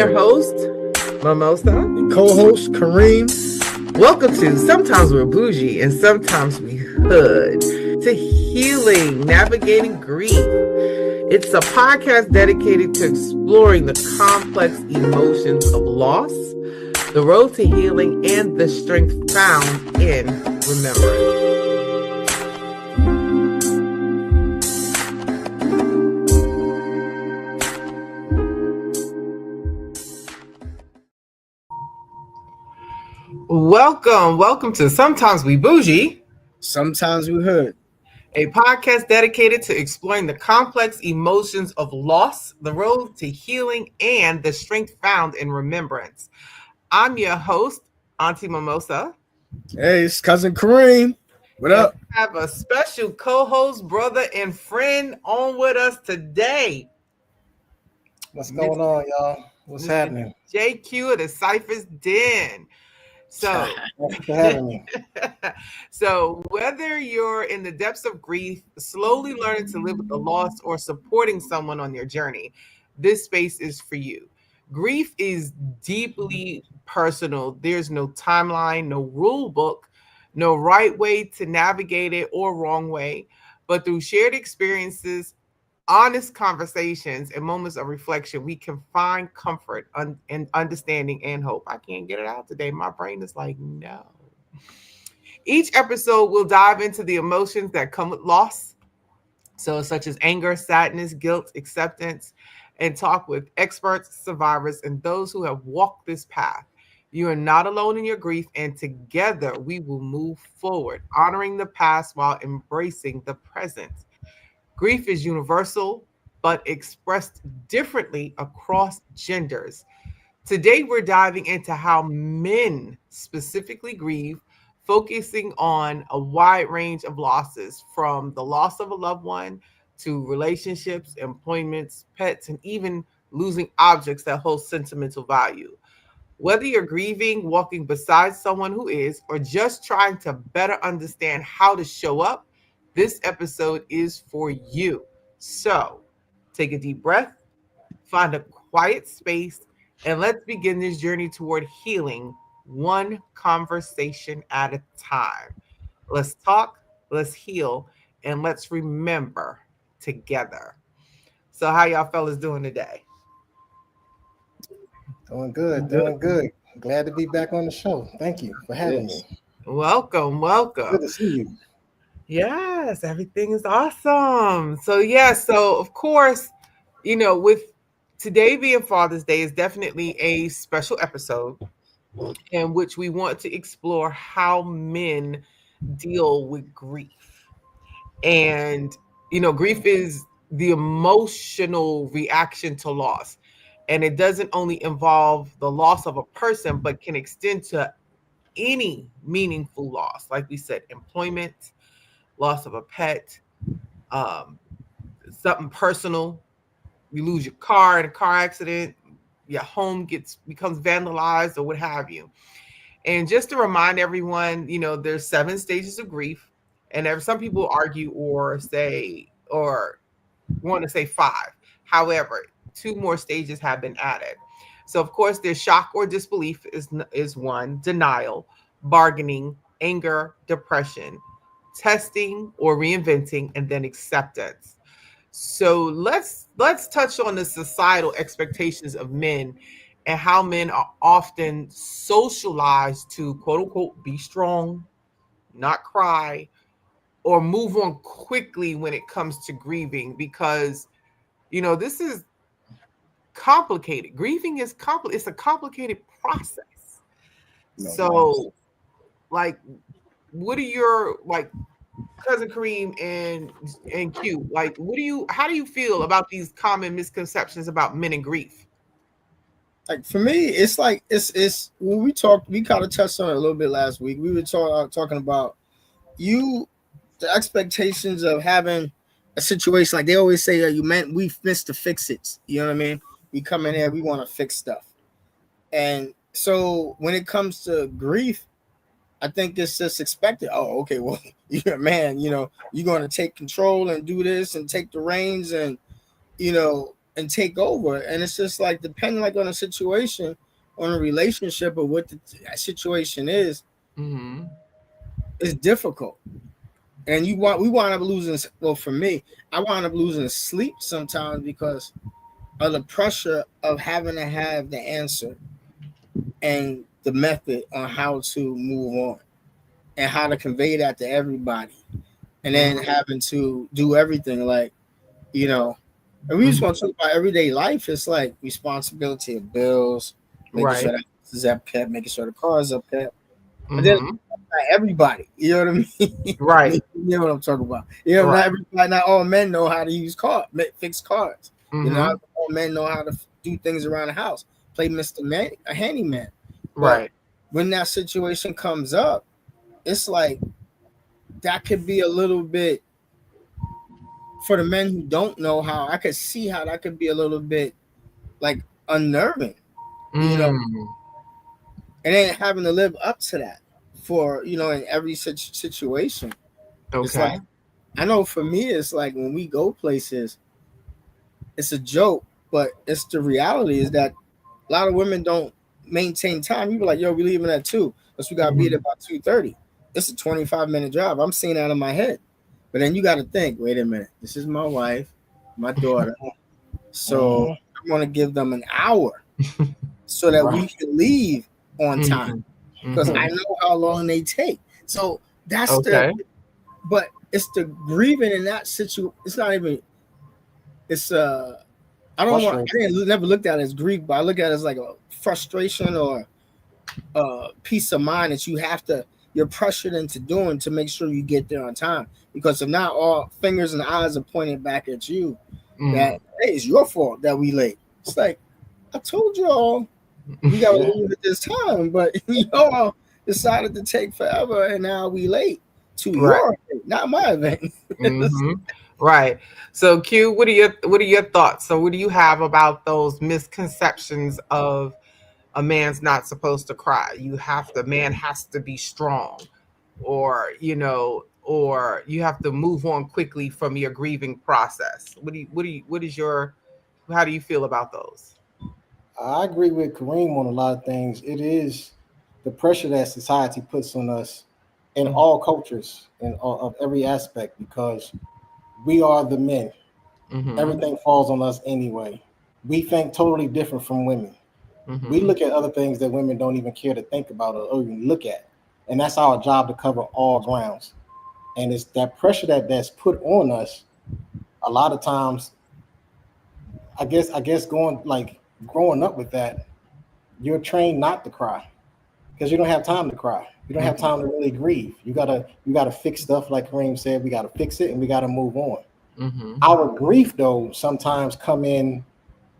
your host, Mimosa, and co-host Kareem. Welcome to Sometimes We're Boujee and Sometimes We Hood, to healing, navigating grief. It's a podcast dedicated to exploring the complex emotions of loss, the road to healing, and the strength found in remembrance. Welcome to Sometimes We Boujee, Sometimes We Hood, a podcast dedicated to exploring the complex emotions of loss, the road to healing, and the strength found in remembrance. I'm your host, Auntie Mimosa. Hey, it's cousin Kareem. What up? We have a special co-host, brother, and friend on with us today. What's going on, y'all? What's happening? JQ of the Cypher's Den. So, thanks for having me. So whether you're in the depths of grief, slowly learning to live with the loss, or supporting someone on your journey, this space is for you. Grief is deeply personal. There's no timeline, no rule book, no right way to navigate it or wrong way. But through shared experiences, honest conversations, and moments of reflection, we can find comfort and understanding and hope. I can't get it out today. My brain is like, no. Each episode will dive into the emotions that come with loss, so such as anger, sadness, guilt, acceptance, and talk with experts, survivors, and those who have walked this path. You are not alone in your grief, and together we will move forward, honoring the past while embracing the present. Grief is universal, but expressed differently across genders. Today, we're diving into how men specifically grieve, focusing on a wide range of losses, from the loss of a loved one to relationships, employments, pets, and even losing objects that hold sentimental value. Whether you're grieving, walking beside someone who is, or just trying to better understand how to show up, this episode is for you. So take a deep breath, find a quiet space, and let's begin this journey toward healing, one conversation at a time. Let's talk, let's heal, and let's remember together. So, how y'all fellas doing today? Doing good. Glad to be back on the show. Thank you for having me. Welcome. Good to see you. Yes, everything is awesome. So of course, with today being Father's Day is definitely a special episode in which we want to explore how men deal with grief. And, grief is the emotional reaction to loss. And it doesn't only involve the loss of a person, but can extend to any meaningful loss. Like we said, employment, loss of a pet, um, something personal. You lose your car in a car accident, your home becomes vandalized, or what have you. And just to remind everyone, there's 7 stages of grief, and some people argue or say or want to say 5. However, 2 more stages have been added. So of course, there's shock or disbelief is one, denial, bargaining, anger, depression, testing or reinventing, and then acceptance. So let's touch on the societal expectations of men and how men are often socialized to quote unquote be strong, not cry, or move on quickly when it comes to grieving, because this is complicated. Grieving is complicated. It's a complicated process. So, like, what are your cousin Kareem and Q? Like, how do you feel about these common misconceptions about men and grief? Like for me, it's like it's when we kind of touched on it a little bit last week. We were talking about the expectations of having a situation. Like they always say, we missed the fix it. You know what I mean? We come in here, we want to fix stuff. And so when it comes to grief, I think it's just expected. Oh, okay, well, you're a man, you're going to take control and do this and take the reins. And, and take over. And it's just like depending like on a situation, on a relationship, or what the situation Mm-hmm. is difficult. And we wind up losing. Well, for me, I wind up losing sleep sometimes because of the pressure of having to have the answer and the method on how to move on and how to convey that to everybody, and then Mm-hmm. having to do everything like, you know. And we just Mm-hmm. want to talk about everyday life. It's like responsibility of bills, making sure Right. the house is up kept, making sure the car is up kept. But then Mm-hmm. not everybody, you know what I mean? Right. You know what I'm talking about. You know, not Right. everybody, not all men know how to use fix cars. You know, not Mm-hmm. all men know how to do things around the house. Play Mr. Man, a handyman. But Right. when that situation comes up, it's like that could be a little bit for the men who don't know how. I could see how that could be a little bit like unnerving, you know, Mm. and then having to live up to that for, in every situation. It's Okay. like, I know for me, it's like when we go places, it's a joke, but it's the reality is that a lot of women don't maintain time. You be like, yo, we leaving at 2, but we gotta be Mm-hmm. there by 2:30. It's a 25-minute drive. I'm seeing that in my head. But then you gotta think, wait a minute, this is my wife, my daughter. So Uh-huh. I'm gonna give them an hour so that we Right. can leave on time. Mm-hmm. Because Mm-hmm. I know how long they take. So that's the Okay. but it's the grieving in that situation. It's not even it's I don't want Frustrating. I didn't never looked at it as grief, but I look at it as like a frustration or peace of mind that you're pressured into doing to make sure you get there on time. Because if not, all fingers and eyes are pointing back at you that Mm. hey, it's your fault that we late. It's like I told y'all we gotta Yeah. leave at this time, but y'all decided to take forever and now we late to Right. your event, not my event. Mm-hmm. Right. So Q, what are your thoughts? So what do you have about those misconceptions of a man's not supposed to cry? Man has to be strong, or or you have to move on quickly from your grieving process. What is your how do you feel about those? I agree with Kareem on a lot of things. It is the pressure that society puts on us in Mm-hmm. all cultures and of every aspect because we are the men. Mm-hmm. Everything falls on us anyway. We think totally different from women. We Mm-hmm. look at other things that women don't even care to think about or even look at. And that's our job to cover all grounds. And it's that pressure that's put on us a lot of times. I guess growing up with that, you're trained not to cry because you don't have time to cry. You don't have Mm-hmm. time to really grieve. You gotta fix stuff like Kareem said. We gotta fix it and we gotta move on. Mm-hmm. Our grief though sometimes come in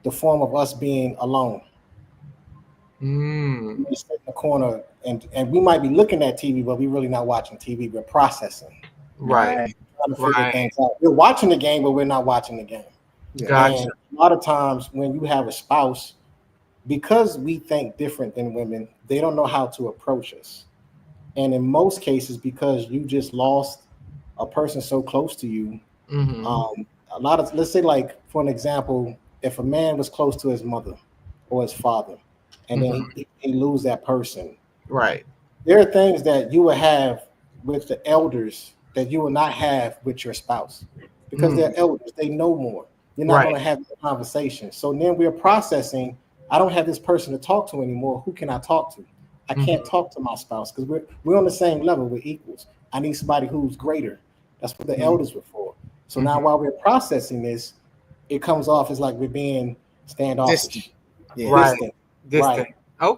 the form of us being alone. Mm. We sit in the corner and we might be looking at TV, but we're really not watching TV. We're processing, Right. Right. trying to figure Right. things out. We're watching the game, but we're not watching the game. Yeah. Gotcha. And a lot of times when you have a spouse, because we think different than women, they don't know how to approach us. And in most cases, because you just lost a person so close to you, Mm-hmm. a lot of let's say like for an example, if a man was close to his mother or his father, and then Mm-hmm. he lose that person, Right. there are things that you will have with the elders that you will not have with your spouse because Mm. they're elders, they know more. You're not going Right. to have the conversation. So then we're processing, I don't have this person to talk to anymore. Who can I talk to? I can't Mm-hmm. talk to my spouse because we're on the same level, we're equals. I need somebody who's greater. That's what the Mhm. elders were for. So Mm-hmm. now while we're processing this, it comes off as like we're being Distant. standoffish, Yeah. Right. distant, Distant. right?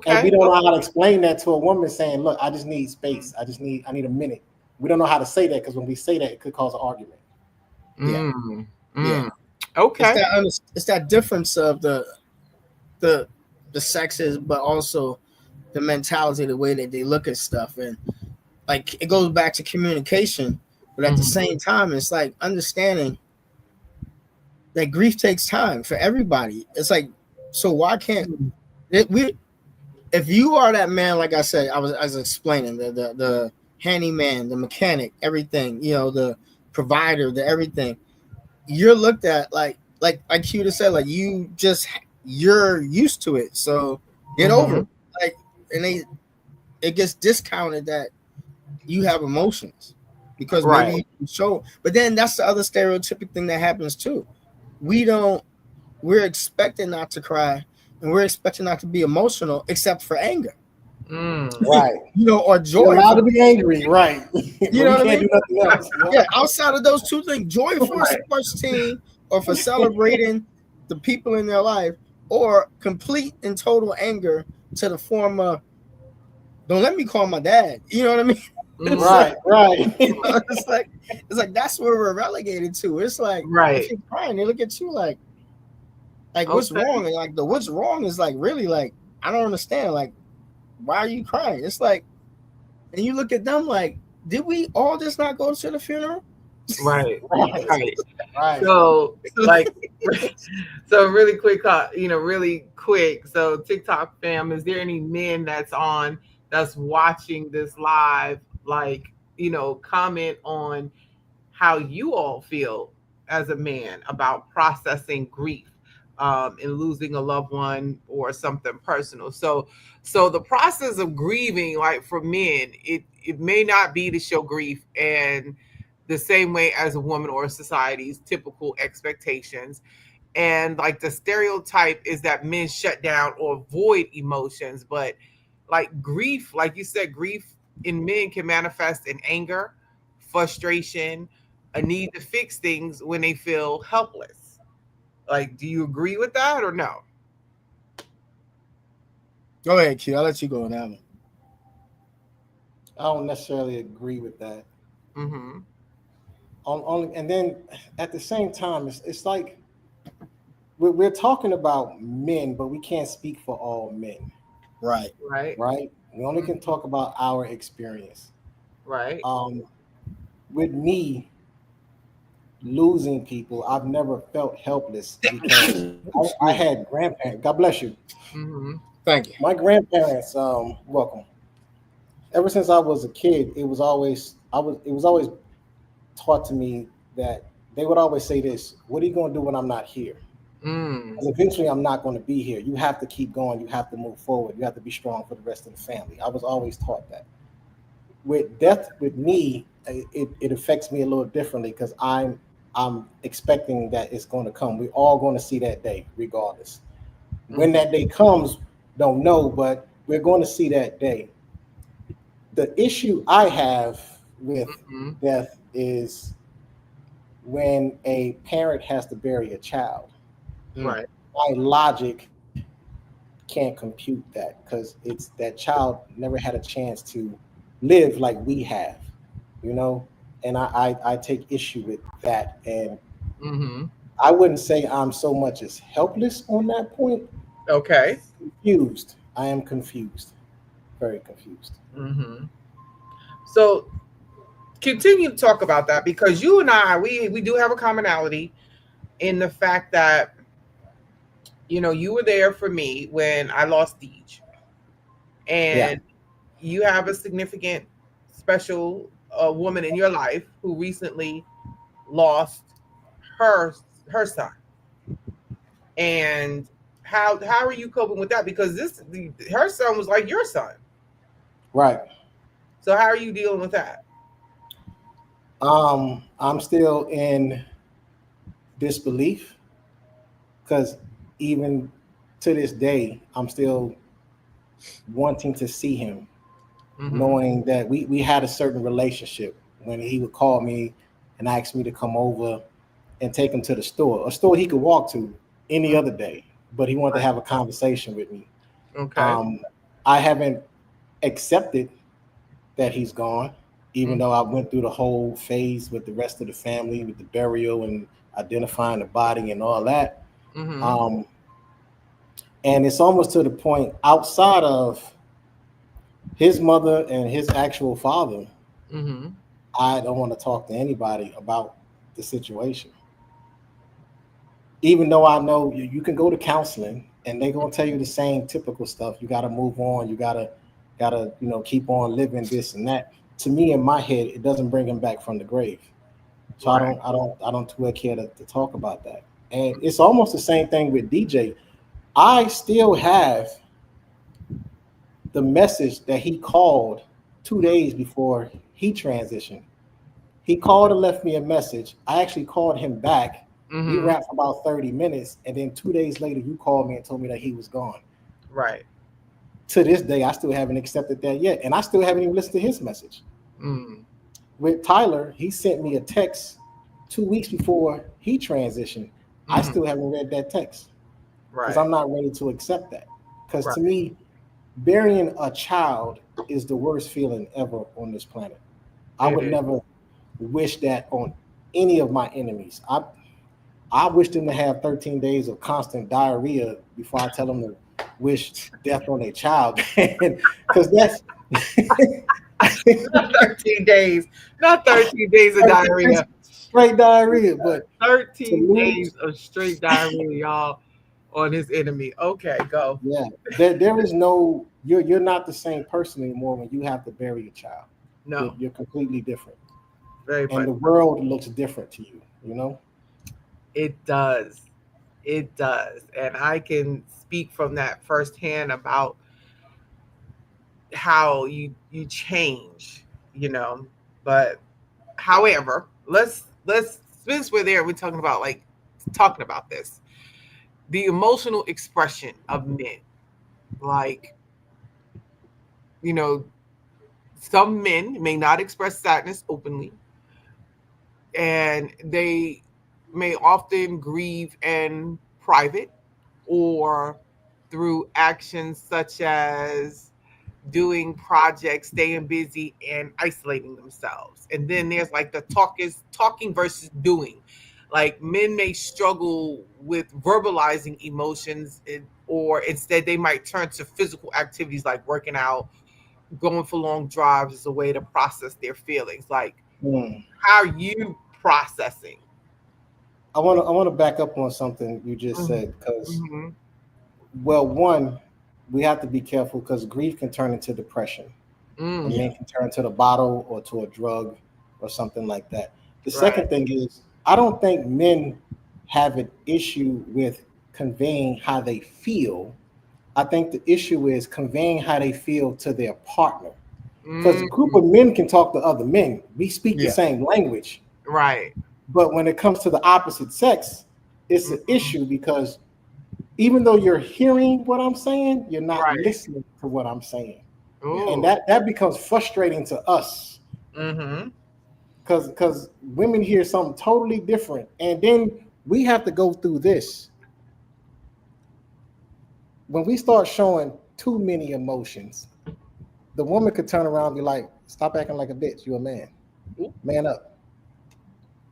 And we Okay. don't know how to explain that to a woman saying, look, I just need space. I need a minute. We don't know how to say that because when we say that, it could cause an argument. Yeah. Mm. Yeah. Mm. Okay. It's that difference of the the sexes, but also the mentality, the way that they look at stuff, and like it goes back to communication. But at the Mm-hmm. same time, it's like understanding that grief takes time for everybody. It's like, so why can't we? If you are that man, like I said, I was explaining the handyman, the mechanic, everything, the provider, the everything. You're looked at like Cuda said, like you're used to it, so get over Mm-hmm. it. Like, and it gets discounted that you have emotions because maybe Right. you show. But then that's the other stereotypic thing that happens too. We don't. We're expected not to cry, and we're expected not to be emotional, except for anger, Mm. Right. or You're joy. allowed to be angry, right? You But know we what I can't mean? do nothing else. Yeah. Outside of those two things, joy for a Right. sports team or for celebrating the people in their life, or complete and total anger to the form of don't let me call my dad. You know what I mean? It's Mm. like, Right, right. it's like that's where we're relegated to. It's like if Right. you're crying, they look at you like what's Okay. wrong? And like the what's wrong is like really like I don't understand. Like, why are you crying? It's like, and you look at them like, did we all just not go to the funeral? Right. Right, Right. right. So like so really quick, really quick. So TikTok fam, is there any men that's watching this live? Like, comment on how you all feel as a man about processing grief, and losing a loved one or something personal. So the process of grieving, like for men, it may not be to show grief and the same way as a woman or society's typical expectations. And like the stereotype is that men shut down or avoid emotions, but like grief, like you said, grief in men can manifest in anger, frustration, a need to fix things when they feel helpless. Like, do you agree with that or no? Go ahead, Q. I'll let you go on that one. I don't necessarily agree with that. Mm-hmm. And then at the same time, it's like we're talking about men, but we can't speak for all men, Right. Right. right? We only can talk about our experience. Right. Um, with me losing people, I've never felt helpless because I Excuse me. had grandparents. God bless you. Mm-hmm. Thank you. My grandparents, welcome. Ever since I was a kid, it was always taught to me that they would always say this: "What are you going to do when I'm not here?" Mm. And eventually, I'm not going to be here. You have to keep going. You have to move forward. You have to be strong for the rest of the family. I was always taught that. With death, with me, it affects me a little differently because I'm expecting that it's going to come. We're all going to see that day, regardless. When Mm-hmm. that day comes, don't know, but we're going to see that day. The issue I have with Mm-hmm. death is when a parent has to bury a child. Mm. Right. My logic can't compute that because it's that child never had a chance to live like we have, you know. And I take issue with that, and Mm-hmm. I wouldn't say I'm so much as helpless on that point. Okay. Confused. I am confused, very confused. Mm-hmm. So continue to talk about that because you and I, we do have a commonality in the fact that you were there for me when I lost Deej, Yeah, and you have a significant, special woman in your life who recently lost her her son. And how are you coping with that? Because her son was like your son. right. So how are you dealing with that? I'm still in disbelief because even to this day, I'm still wanting to see him, Mm-hmm. knowing that we had a certain relationship when he would call me and ask me to come over and take him to the store, a store he could walk to any other day, but he wanted to Right. have a conversation with me. Okay. Um, I haven't accepted that he's gone, even though I went through the whole phase with the rest of the family, with the burial and identifying the body and all that. Mm-hmm. Um, and it's almost to the point outside of his mother and his actual father, Mm-hmm. I don't want to talk to anybody about the situation. Even though I know you can go to counseling and they're gonna tell you the same typical stuff. You gotta move on, you gotta keep on living this and that. To me in my head, it doesn't bring him back from the grave. So I Right. don't I don't I don't too care to talk about that. And it's almost the same thing with DJ. I still have the message that he called 2 days before he transitioned. He called and left me a message. I actually called him back. We Mm-hmm. rapped for about 30 minutes. And then 2 days later, you called me and told me that he was gone. Right. To this day, I still haven't accepted that yet. And I still haven't even listened to his message. Mm. With Tyler, he sent me a text 2 weeks before he transitioned. I Mm-hmm. still haven't read that text because Right. I'm not ready to accept that. Because Right. to me, burying a child is the worst feeling ever on this planet. I It would is. never wish that on any of my enemies. I wish them to have 13 days of constant diarrhea before I tell them to wish death on their child. Because that's Not 13 days. Not 13 days of diarrhea. straight diarrhea. But to 13 days lose, of straight diarrhea, y'all, on his enemy. Okay, go. yeah, there is no you're not the same person anymore when you have to bury a child. No, You're completely different, very and much. the world looks different to you. You know. It does. It does. And I can speak from that firsthand about how you change, you know. But however, let's since we're there, we're talking about talking about this. The emotional expression of men. Like, you know, some men may not express sadness openly, and they may often grieve in private or through actions such as doing projects, staying busy, and isolating themselves. And then there's like the talking versus doing. Like men may struggle with verbalizing emotions, or instead they might turn to physical activities like working out, going for long drives as a way to process their feelings. Like, Hmm. how are you processing? I want to back up on something you just Mm-hmm. said because Mm-hmm. well, one, we have to be careful because grief can turn into depression, and Mm, Yeah. then can turn to the bottle or to a drug or something like that. The right. second thing is, I don't think men have an issue with conveying how they feel. I think the issue is conveying how they feel to their partner. Because a group Mm, of men can talk to other men. We speak the Yeah. same language. right. But when it comes to the opposite sex, it's an Mm, issue because even though you're hearing what I'm saying, you're not right. listening to what I'm saying. And Oh. that becomes frustrating to us Mm-hmm. because women hear something totally different. And then we have to go through this. When we start showing too many emotions, the woman could turn around and be like, stop acting like a bitch. You're a man. Ooh. Man up.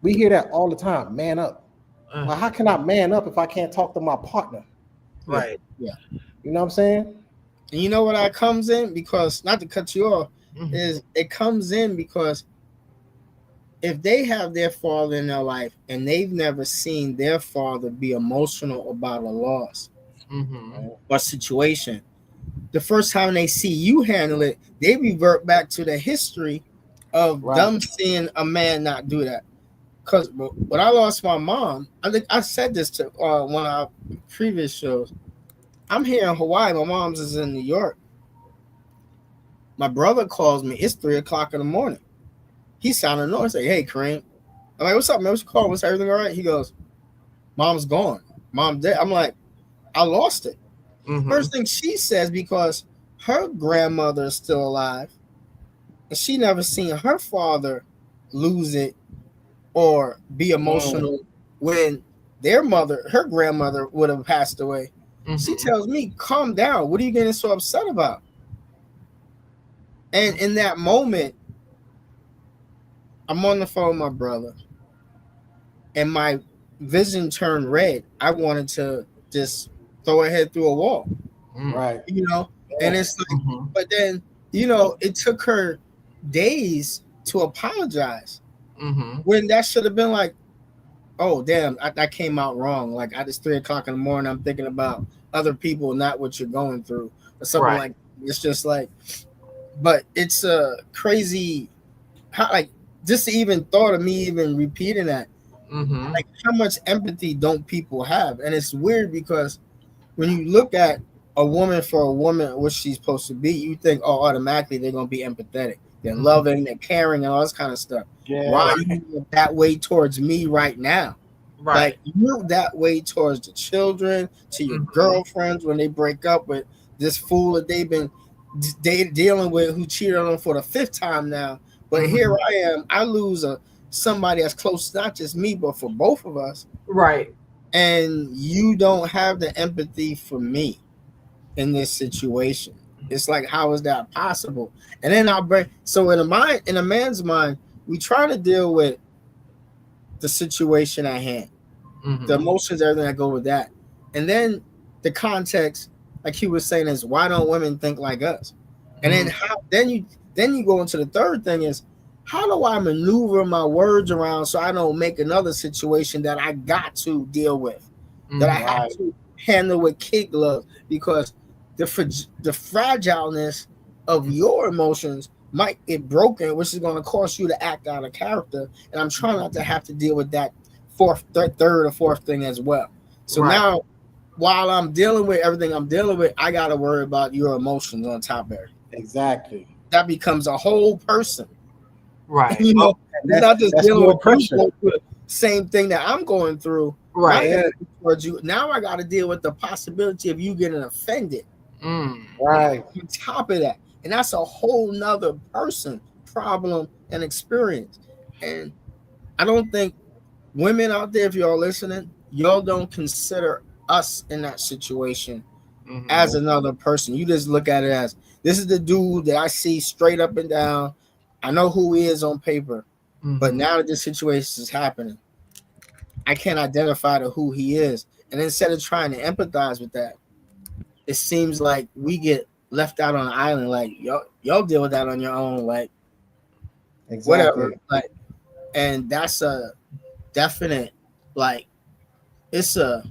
We hear that all the time. Man up. Uh, Well, how can I man up if I can't talk to my partner? Yeah. right. Yeah. You know what I'm saying? And you know what that comes in, because not to cut you off, Mm-hmm. is it comes in because if they have their father in their life and they've never seen their father be emotional about a loss Mm-hmm. or situation, the first time they see you handle it, they revert back to the history of Right. them seeing a man not do that. Because when I lost my mom, I think I said this to one of our previous shows. I'm here in Hawaii. My mom's is in New York. My brother calls me. It's 3 o'clock in the morning. He sounded annoyed. I say, "Hey, Kareem." I'm like, "What's up, man? What's your call? What's everything all right?" He goes, "Mom's gone. Mom dead." I'm like, "I lost it." Mm-hmm. First thing she says, because her grandmother is still alive, and she never seen her father lose it or be Mm, emotional when their mother, her grandmother, would have passed away. She Mm-hmm. tells me, "Calm down. What are you getting so upset about?" And in that moment, I'm on the phone with my brother, and my vision turned red. I wanted to just throw her head through a wall, Mm. right. you know. And Yeah. it's like, Mm-hmm. but then, it took her days to apologize Mm-hmm. when that should have been like, oh damn, that came out wrong. Like at this 3 o'clock in the morning, I'm thinking about other people, not what you're going through, or something Right. like. It's just like, but it's a crazy, how like just to even thought of me even repeating that. Mm-hmm. Like, how much empathy don't people have? And it's weird because when you look at a woman for a woman, what she's supposed to be, you think, oh, automatically they're gonna be empathetic, they're Mm-hmm. loving, they're caring, and all this kind of stuff. Why Yeah. are Right. you that way towards me right now? Right. Like, you're that way towards the children, to your Mm-hmm. girlfriends when they break up with this fool that they've been dealing with, who cheated on them for the fifth time now. But here Mm-hmm. I am, I lose a somebody that's close, not just me, but for both of us, Right. and you don't have the empathy for me in this situation. It's like, how is that possible? And then I'll bring, so in a man's mind, we try to deal with the situation at hand, the Mm-hmm. emotions, everything that go with that. And then the context, like he was saying, is why don't women think like us? And then Mm-hmm. how then you go into the third thing is, how do I maneuver my words around so I don't make another situation that I got to deal with, that I Mm-hmm. have Right. to handle with kid gloves, because the fragileness of your emotions might get broken, which is going to cause you to act out of character. And I'm trying not to have to deal with that third or fourth thing as well. So Right. now, while I'm dealing with everything I'm dealing with, I got to worry about your emotions on top of it. Exactly. That becomes a whole person. Right. You Oh, know, And it's not just that's dealing more with you pressure. going through the same thing that I'm going through. My right. Yeah. empathy towards you. Now I got to deal with the possibility of you getting offended Mm. Right. on top of that. And that's a whole nother person problem and experience. And I don't think women out there, if y'all listening, y'all don't consider us in that situation Mm-hmm. as another person. You just look at it as, this is the dude that I see straight up and down. I know who he is on paper, but Mm-hmm. now that this situation is happening, I can't identify to who he is. And instead of trying to empathize with that, it seems like we get left out on an island. Like, y'all deal with that on your own. Like, whatever. Exactly. Like, and that's a definite, like, it's a,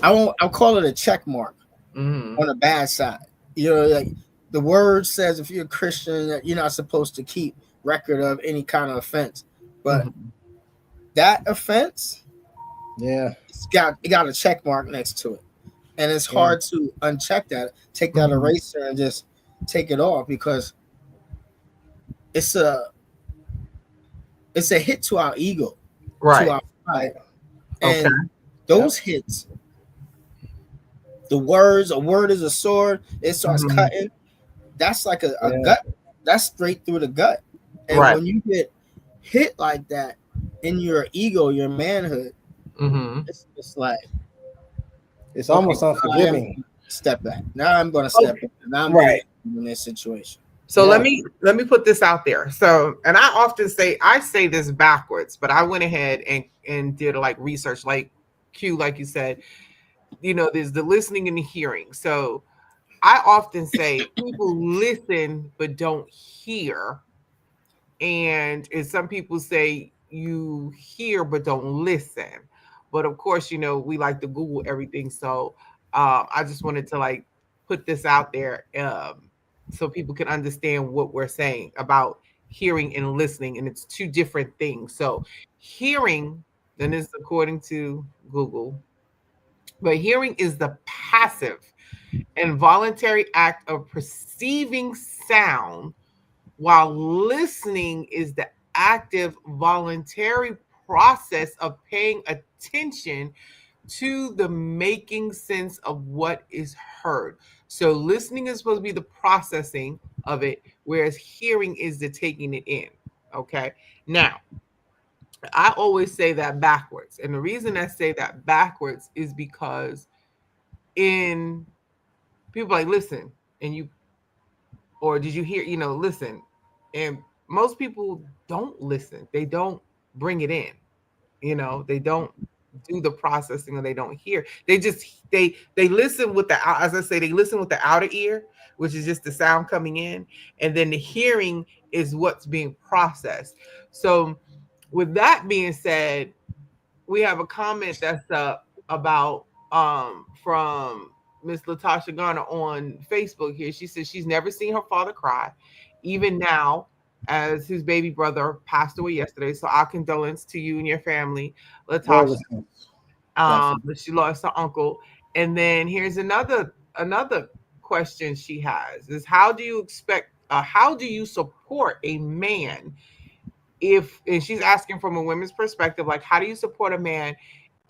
I'll call it a check mark Mm-hmm. on the bad side. You know, like, the word says, if you're a Christian, that you're not supposed to keep record of any kind of offense. But Mm-hmm. that offense, Yeah. it got a check mark next to it. And it's Yeah. hard to uncheck that, take that Mm-hmm. eraser and just take it off, because it's a it's a hit to our ego, to Right. our pride. Right. Okay. And Yep. those hits, the words, a word is a sword, it starts Mm-hmm. cutting. That's like a Yeah. gut. That's straight through the gut. And Right. when you get hit like that in your ego, your manhood, Mm-hmm. it's like, It's okay, almost now I am unforgiving. gonna step back. Now I'm gonna step Okay. back. Now I'm gonna Right. be in this situation. So let Yeah. me let me put this out there. So, and I often say I say this backwards, but I went ahead and did like research, like Q, like you said. There's the listening and the hearing. So I often say people listen but don't hear, and some people say you hear but don't listen. But of course, we like to Google everything. So I just wanted to like put this out there, so people can understand what we're saying about hearing and listening, and it's two different things. So hearing, then, is according to Google, but hearing is the passive and voluntary act of perceiving sound, while listening is the active, voluntary process of paying attention to the making sense of what is heard. So, listening is supposed to be the processing of it, whereas hearing is the taking it in. Okay. Now, I always say that backwards. And the reason I say that backwards is because in people like listen, and you, or did you hear, listen. And most people don't listen. They don't bring it in. They don't do the processing, or they don't hear. They just they listen with the, as I say, they listen with the outer ear, which is just the sound coming in, and then the hearing is what's being processed. So with that being said, we have a comment that's up about from Miss Latasha Garner on Facebook here. She says she's never seen her father cry. Even now, as his baby brother passed away yesterday. So our condolence to you and your family, Latasha. Well, She lost her uncle. And then here's another question she has is how do you support a man if, and she's asking from a women's perspective, like how do you support a man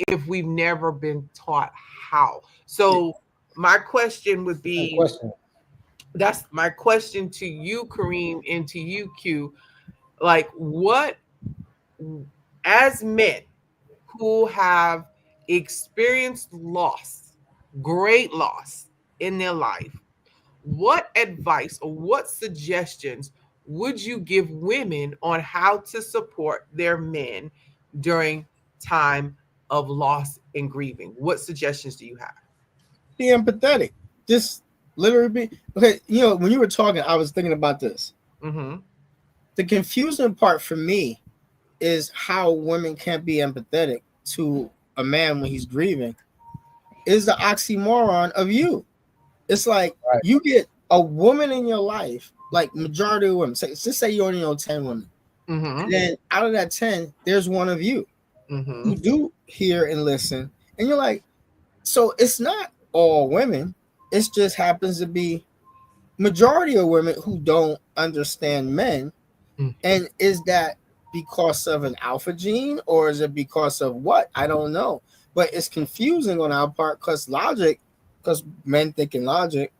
if we've never been taught how? So my question would be, question. that's my question to you, Kareem, and to you, Q. Like, what, as men who have experienced loss, great loss in their life, what advice or what suggestions would you give women on how to support their men during time of loss and grieving? What suggestions do you have? Be empathetic. Just literally be okay. You know, when you were talking, I was thinking about this. Mm-hmm. The confusing part for me is how women can't be empathetic to a man when he's grieving. Is the oxymoron of you. It's like Right. you get a woman in your life, like majority of women. Just say you only know 10 women. Mm-hmm. And then out of that 10, there's one of you Mm-hmm. who do hear and listen. And you're like, so it's not all women. It just happens to be majority of women who don't understand men. Mm-hmm. And is that because of an alpha gene or is it because of what? I don't know. But it's confusing on our part because men thinking logic.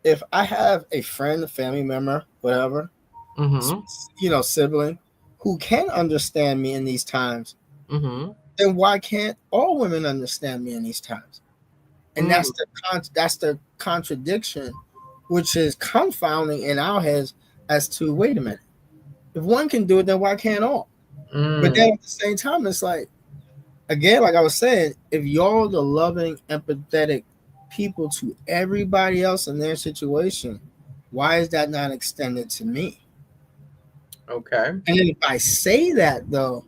If I have a friend, a family member, whatever, Mm-hmm. sibling who can understand me in these times, Mm-hmm. then why can't all women understand me in these times? And that's the contradiction, which is confounding in our heads as to wait a minute. If one can do it, then why can't all? But then at the same time, it's like, again, like I was saying, if y'all the loving, empathetic people to everybody else in their situation, why is that not extended to me? Okay. And then if I say that though,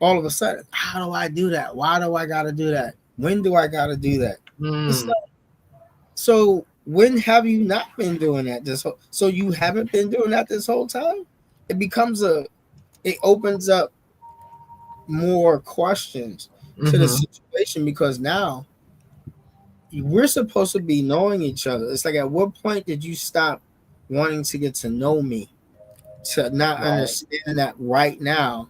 all of a sudden, how do I do that? Why do I gotta do that? When do I gotta do that? It's like, so when have you not been doing that so you haven't been doing that this whole time? It opens up more questions to the situation because now we're supposed to be knowing each other. It's like, at what point did you stop wanting to get to know me to not understand that right now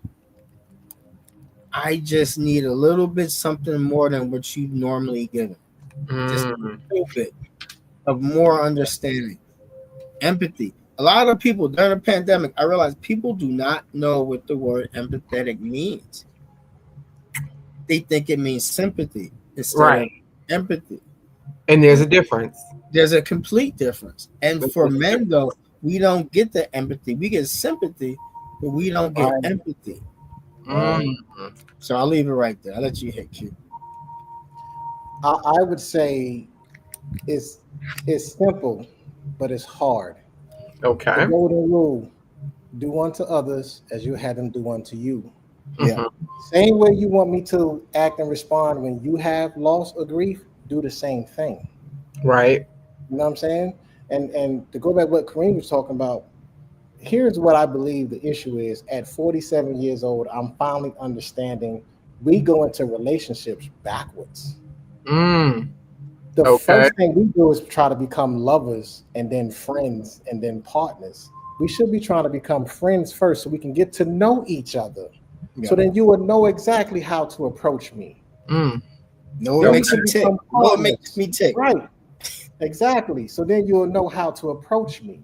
I just need a little bit something more than what you normally give? Just a little bit of more understanding, empathy. A lot of people during the pandemic, I realized people do not know what the word empathetic means. They think it means sympathy instead of empathy. And there's a difference. There's a complete difference. And for men, though, we don't get the empathy. We get sympathy, but we don't get empathy. So I'll leave it right there. I'll let you hit Q. I would say it's simple, but it's hard. Okay. The golden rule: do unto others as you had them do unto you. Yeah. Same way you want me to act and respond when you have loss or grief, do the same thing. Right. You know what I'm saying? And to go back to what Kareem was talking about, here's what I believe the issue is. At 47 years old, I'm finally understanding we go into relationships backwards. The first thing we do is try to become lovers and then friends and then partners. We should be trying to become friends first so we can get to know each other. Yeah. So then you will know exactly how to approach me. No, it makes you tick. No, it makes me tick. Right. Exactly. So then you'll know how to approach me.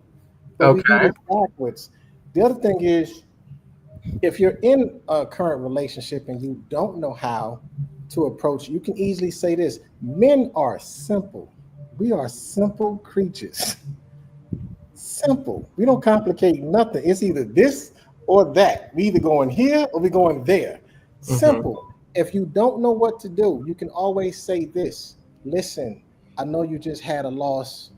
But we do this backwards. The other thing is, if you're in a current relationship and you don't know how to approach, you can easily say this: men are simple. We are simple creatures. Simple. We don't complicate nothing. It's either this or that. We either going here or we going there. Simple. If you don't know what to do, you can always say this: listen, I know you just had a loss.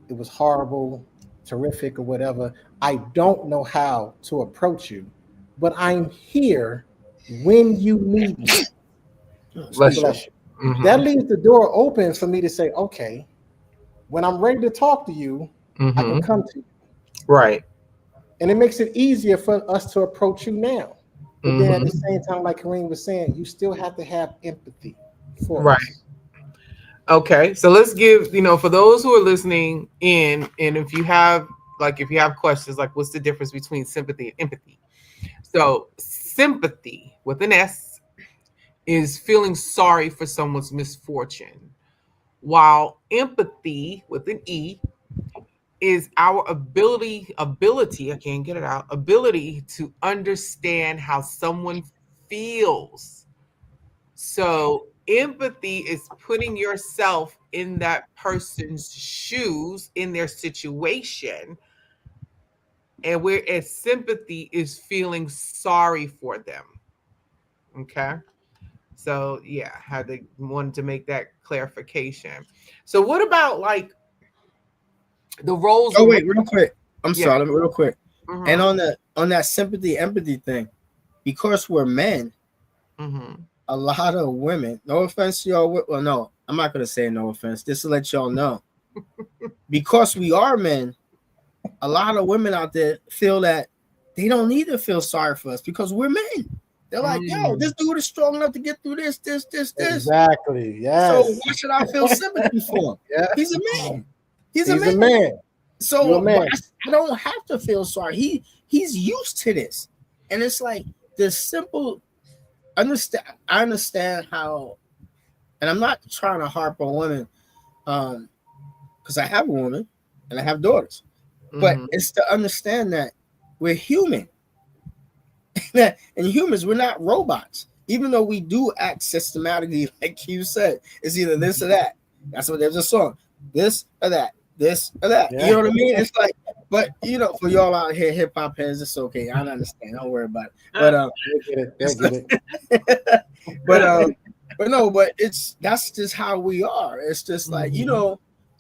It was horrible, terrific, or whatever. I don't know how to approach you, but I'm here when you need me. Bless you. That leaves the door open for me to say, okay, when I'm ready to talk to you, I can come to you. Right. And it makes it easier for us to approach you now. But then at the Mhm. same time, like Kareem was saying, you still have to have empathy for Right. us. Okay. So let's give, for those who are listening in, and if you have questions, like what's the difference between sympathy and empathy? So sympathy with an S is feeling sorry for someone's misfortune, while empathy with an E is our ability, I can't get it out, ability to understand how someone feels. So empathy is putting yourself in that person's shoes, in their situation, and whereas sympathy is feeling sorry for them. Okay. So yeah, wanted to make that clarification. So what about like the roles Oh of wait, real quick. I'm yeah. sorry, real quick. And Mm-hmm. on that sympathy empathy thing, because we're men, Mm-hmm. a lot of women. No offense to y'all. Well, no, I'm not gonna say no offense. Just to let y'all know, because we are men, a lot of women out there feel that they don't need to feel sorry for us because we're men. They're like, yo, Mm. this dude is strong enough to get through this. Exactly. So Yes. why should I feel sympathy for him? Yeah. He's a man. He's a He's a man. man. You a So man. I don't have to feel sorry. He's used to this, and it's like the simple understand. I understand how, and I'm not trying to harp on women, because I have a woman and I have daughters, but Mm-hmm. it's to understand that we're human, and humans we're not robots. Even though we do act systematically, like you said, it's either this or that. That's what there's a song, this or that, this or that. You Yeah. know what I mean? It's like, but for y'all out here, hip hop heads, it's okay. I understand. Don't worry about it. But They get it. They get it. but but no, but that's just how we are. It's just like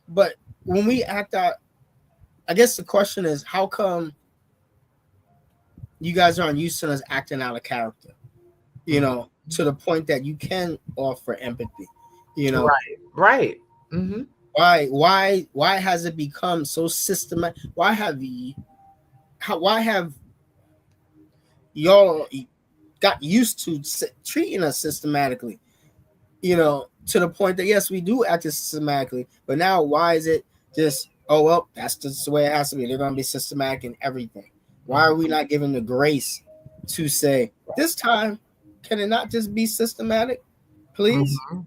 but when we act out, I guess the question is, how come you guys aren't used to us acting out of character? To the point that you can offer empathy. You know, Right. Right. Mm-hmm. why has it become so systematic? Why have y'all got used to treating us systematically? To the point that yes, we do act systematically, but now why is it just, oh well, that's just the way it has to be? They're going to be systematic in everything. Why are we not given the grace to say this time? Can it not just be systematic, please? Mm-hmm.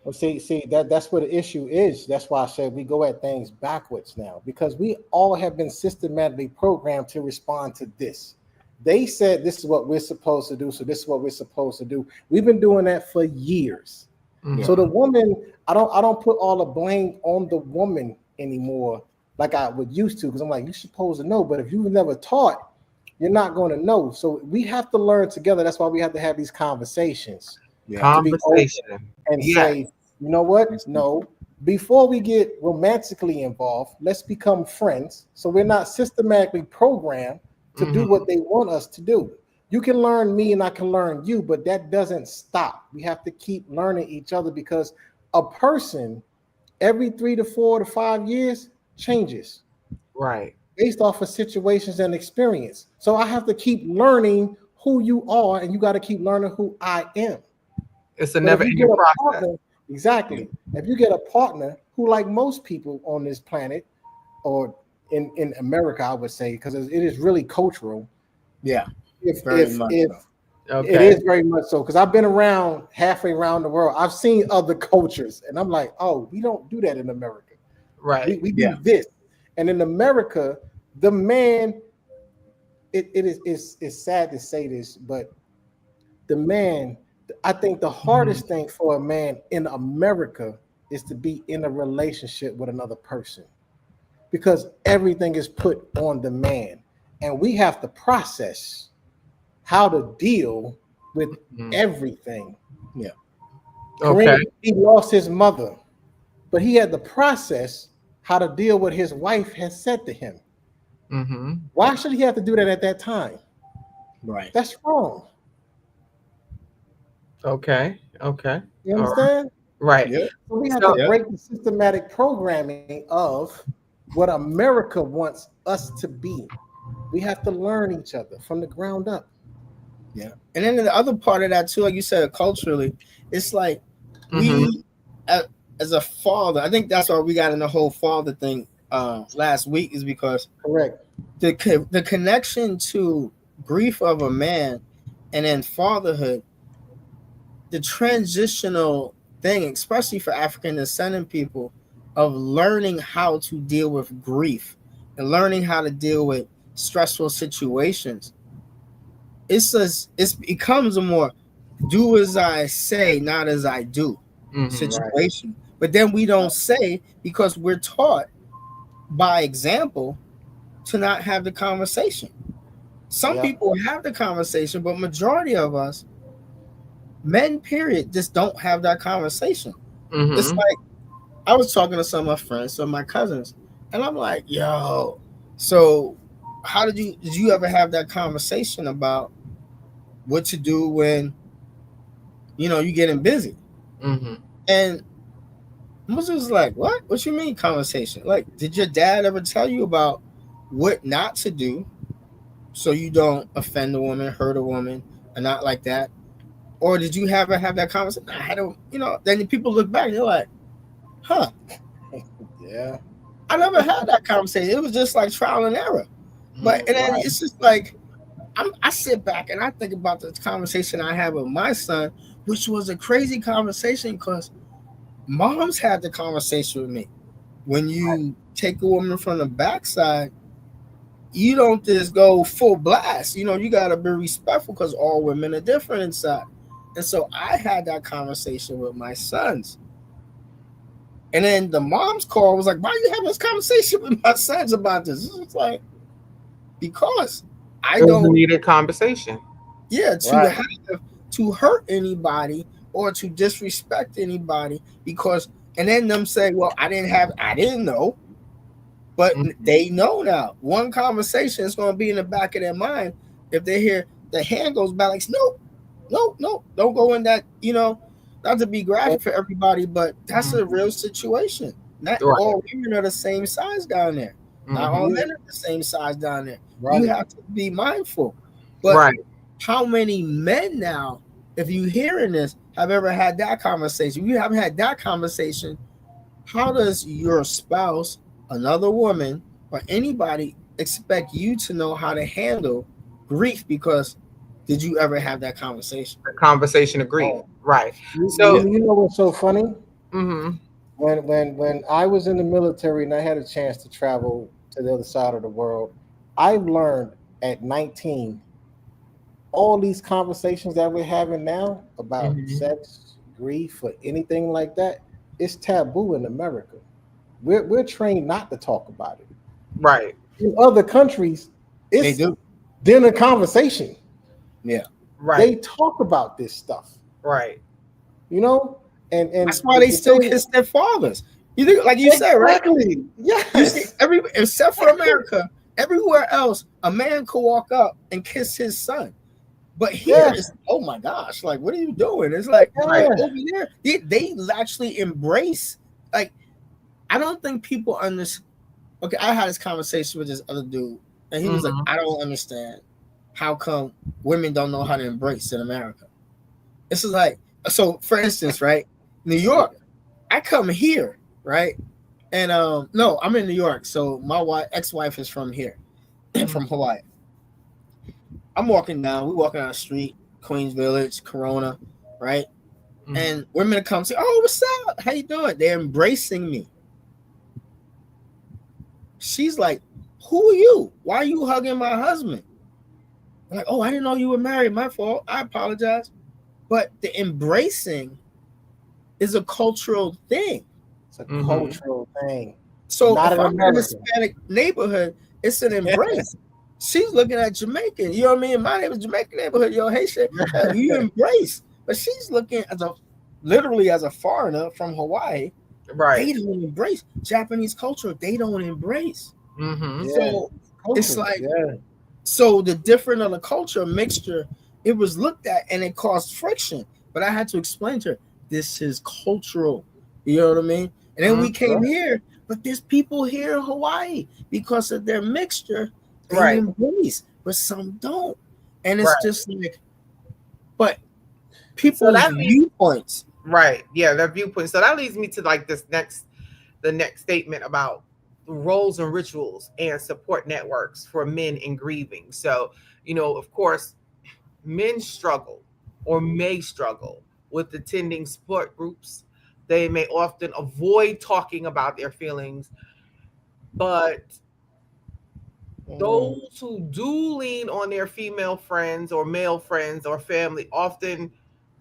Well, see that's what the issue is. That's why I said we go at things backwards now because we all have been systematically programmed to respond to this. They said this is what we're supposed to do, so this is what we're supposed to do. We've been doing that for years. Yeah. So the woman, I don't put all the blame on the woman anymore like I would used to because I'm like, you're supposed to know, but if you've never taught, you're not going to know. So we have to learn together. That's why we have to have these conversations Yeah. to be open Conversation. and Yes. say, you know what? No, before we get romantically involved, let's become friends. So we're not systematically programmed to do Mm-hmm. what they want us to do. You can learn me and I can learn you, but that doesn't stop. We have to keep learning each other because a person every 3 to 4 to 5 years changes Right. based off of situations and experience. So I have to keep learning who you are and you got to keep learning who I am. It's a But if never you get ending a process. partner, exactly. If you get a partner who, like most people on this planet, or in America, I would say, because it is really cultural. Yeah. If Very if much if so. it Okay. is very much so, because I've been around halfway around the world, I've seen other cultures, and I'm like, oh, we don't do that in America. We Right. we Yeah. do this, and in America, the man. It is it's sad to say this, but the man, I think the Mhm. hardest thing for a man in America is to be in a relationship with another person because everything is put on the man. And we have to process how to deal with Mhm. everything. Yeah. Okay. Kareem, he lost his mother, but he had to process how to deal with his wife has said to him. Mm-hmm. Why should he have to do that at that time? Right. That's wrong. Okay. Okay. You All right. understand? Right. Yeah. So we have to So Yeah. break the systematic programming of what America wants us to be. We have to learn each other from the ground up. Yeah. And then the other part of that too, like you said, culturally, it's like Mm-hmm. we as a father, I think that's why we got in the whole father thing last week, is because Correct. the connection to grief of a man and then fatherhood, the transitional thing, especially for African descendant people, of learning how to deal with grief and learning how to deal with stressful situations. It becomes a more do as I say, not as I do Mm-hmm. Right. situation. But then we don't say, because we're taught by example to not have the conversation. Some Yep. people have the conversation, but majority of us, men, period, just don't have that conversation. It's Mm-hmm. like I was talking to some of my friends, some of my cousins, and I'm like, yo, so how did you ever have that conversation about what to do when you getting busy? Mm-hmm. And Muslim was like, what? What you mean conversation? Like, did your dad ever tell you about what not to do so you don't offend a woman, hurt a woman, or not like that? Or did you ever have that conversation? I don't, then people look back and they're like, huh, Yeah. I never had that conversation. It was just like trial and error. But and then Right. it's just like I sit back and I think about the conversation I had with my son, which was a crazy conversation because mom's had the conversation with me. When you take a woman from the backside, you don't just go full blast. You got to be respectful because all women are different inside. And so I had that conversation with my sons. And then the mom's call was like, why are you having this conversation with my sons about this? It's like, because I It was a don't, needed conversation. yeah, Right. to hurt anybody or to disrespect anybody because, and then them say, well, I didn't know. But Mm-hmm. they know now. One conversation is going to be in the back of their mind if they hear the hand goes back, like, no, no, no, don't go in that. Not to be graphic for everybody, but that's a real situation. Not Right. all women are the same size down there. Not all Mm-hmm. Yeah. men are the same size down there. You Right. have to be mindful. But Right. how many men now, if you hearing this, have ever had that conversation? If you haven't had that conversation, how does your spouse, another woman, or anybody expect you to know how to handle grief? Because did you ever have that conversation? The conversation agreed. Right. Right. You, So, Yeah. you, you know what's so funny? mm-hmm. When I was in the military and I had a chance to travel to the other side of the world, I've learned at 19 all these conversations that we're having now about Mm-hmm. sex, grief, or anything like that, it's taboo in America. We're trained not to talk about it. Right. In other countries, They it's do. dinner conversation. Yeah. Right. They talk about this stuff, Right. you know, and That's why the, they the still thing kiss their fathers. You think, like you said, right? exactly, You see, yes, except for America, everywhere else, a man could walk up and kiss his son. But here yes, it's, oh my gosh, like, what are you doing? It's like, Right. but yeah, over there, they actually embrace, like, I don't think people understand. Okay, I had this conversation with this other dude, and he was like, Mm-hmm. I don't understand how come women don't know how to embrace in America. This is like, so for instance, right? New yeah, York, I come here, right? And no, I'm in New York. So my ex-wife is from here, from Hawaii. I'm walking down, we walking down the street, Queens Village, Corona, right? Mm-hmm. And women come say, oh, what's up? How you doing? They're embracing me. She's like, who are you? Why are you hugging my husband? I'm like, oh, I didn't know you were married. My fault. I apologize. But the embracing is a cultural thing. it's a Mm-hmm. cultural thing, but So not if in I'm in a America. Hispanic neighborhood, it's an embrace. She's looking at Jamaican. You know what I mean? My name is Jamaican neighborhood. Yo, hey, shit, you embrace. But she's looking literally as a foreigner from Hawaii. Right. They don't embrace Japanese culture. They don't embrace. Mm-hmm. Yeah, So it's culture. like, Yeah, so the different of the culture mixture, it was looked at and it caused friction. But I had to explain to her, this is cultural. You know what I mean? And then we Mm-hmm. came yeah, here, but there's people here in Hawaii because of their mixture. They Right. embrace, but some don't. And it's Right. just like, but So people's that leads viewpoints. right. Yeah, their viewpoint. So that leads me to like the next statement about roles and rituals and support networks for men in grieving. So, of course, men struggle or may struggle with attending support groups. They may often avoid talking about their feelings, but Mm, those who do lean on their female friends or male friends or family often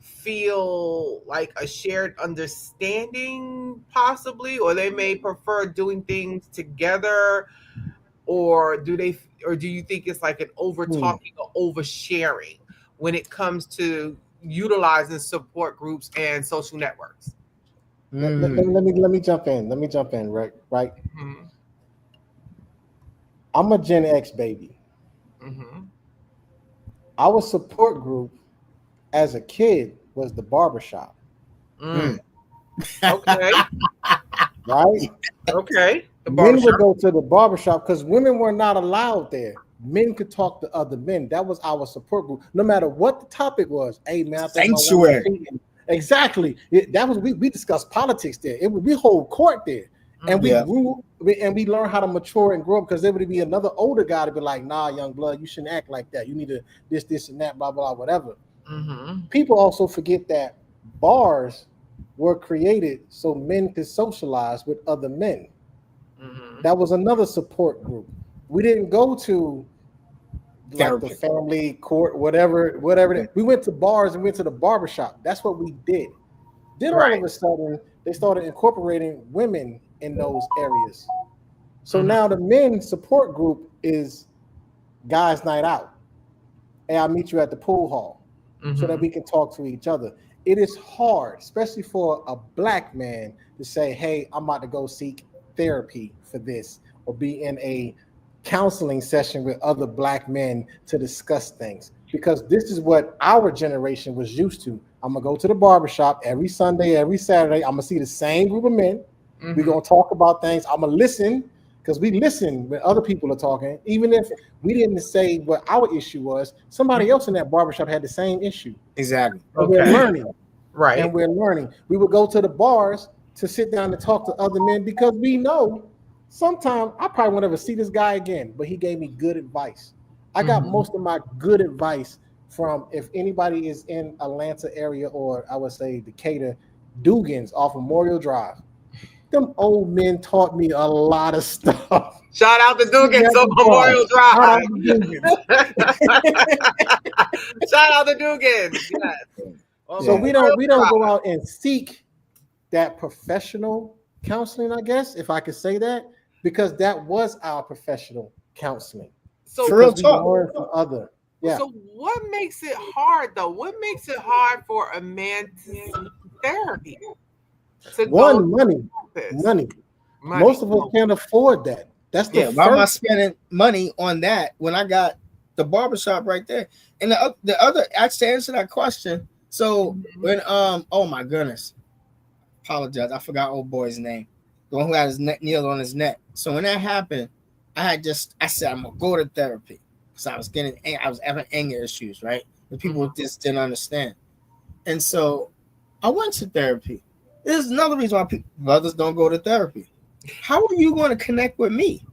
feel like a shared understanding, possibly, or they may prefer doing things together. Or do you think it's like an over hmm. talking or oversharing when it comes to utilizing support groups and social networks? Let me jump in. Let me jump in. Right. Hmm. I'm a Gen X baby. Hmm. Our support group as a kid was the barbershop, Mm. Mm. Okay. right? Okay. The Men would barbershop. go to the barbershop because women were not allowed there. Men could talk to other men. That was our support group. No matter what the topic was. Hey man, I think my woman's Sanctuary. cheating. Exactly. That was we discussed politics there. We hold court there. And we Hmm. Yeah. grew and we learned how to mature and grow up because there would be another older guy to be like, nah, young blood, you shouldn't act like that. You need to this, and that, blah, blah, whatever. Hmm. People also forget that bars were created so men could socialize with other men. Hmm. That was another support group. We didn't go to like the Therapy. family court, whatever. We went to bars and went to the barbershop. That's what we did. Then all Right. of a sudden, they started incorporating women in those areas. So Hmm. now the men support group is guys' night out. Hey, I'll meet you at the pool hall so that Hmm. we can talk to each other. It is hard, especially for a black man, to say, hey, I'm about to go seek therapy for this or be in a counseling session with other black men to discuss things because this is what our generation was used to. I'm gonna go to the barbershop every Sunday, every Saturday. I'm gonna see the same group of men. We're Hmm. gonna talk about things. I'm gonna listen because we listen when other people are talking, even if we didn't say what our issue was. Somebody else in that barbershop had the same issue, Exactly. and we're Okay. learning. And Right. we're learning. We would go to the bars to sit down and talk to other men because we know sometimes I probably won't ever see this guy again, but he gave me good advice. I got Hmm. most of my good advice from if anybody is in Atlanta area or I would say Decatur, Dugans off Memorial Drive. Them old men taught me a lot of stuff. Shout out to Sitting Dugans at on the bar. Memorial Shout out Drive. to Dugans. Shout out to Dugans. Yes. On So Yeah. Memorial we don't go Drive. out and seek that professional counseling, I guess, if I could say that, because that was our professional counseling So For real because we talk. learned from other. Yeah. so what makes it hard though? What makes it hard for a man to seek therapy? To go to One, money. a therapist? Money. Money. Most of us can't afford that. That's the Yeah. Why am I first. spending money on that when I got the barbershop right there? And the other, actually, to answer that question. So Mhm. when oh my goodness, apologize, I forgot old boy's name, the one who had his neck nailed on his neck. So when that happened, I said I'm gonna go to therapy because I was having anger issues, right? And people Mhm. just didn't understand. And so I went to therapy. This is another reason why brothers don't go to therapy. How are you going to connect with me?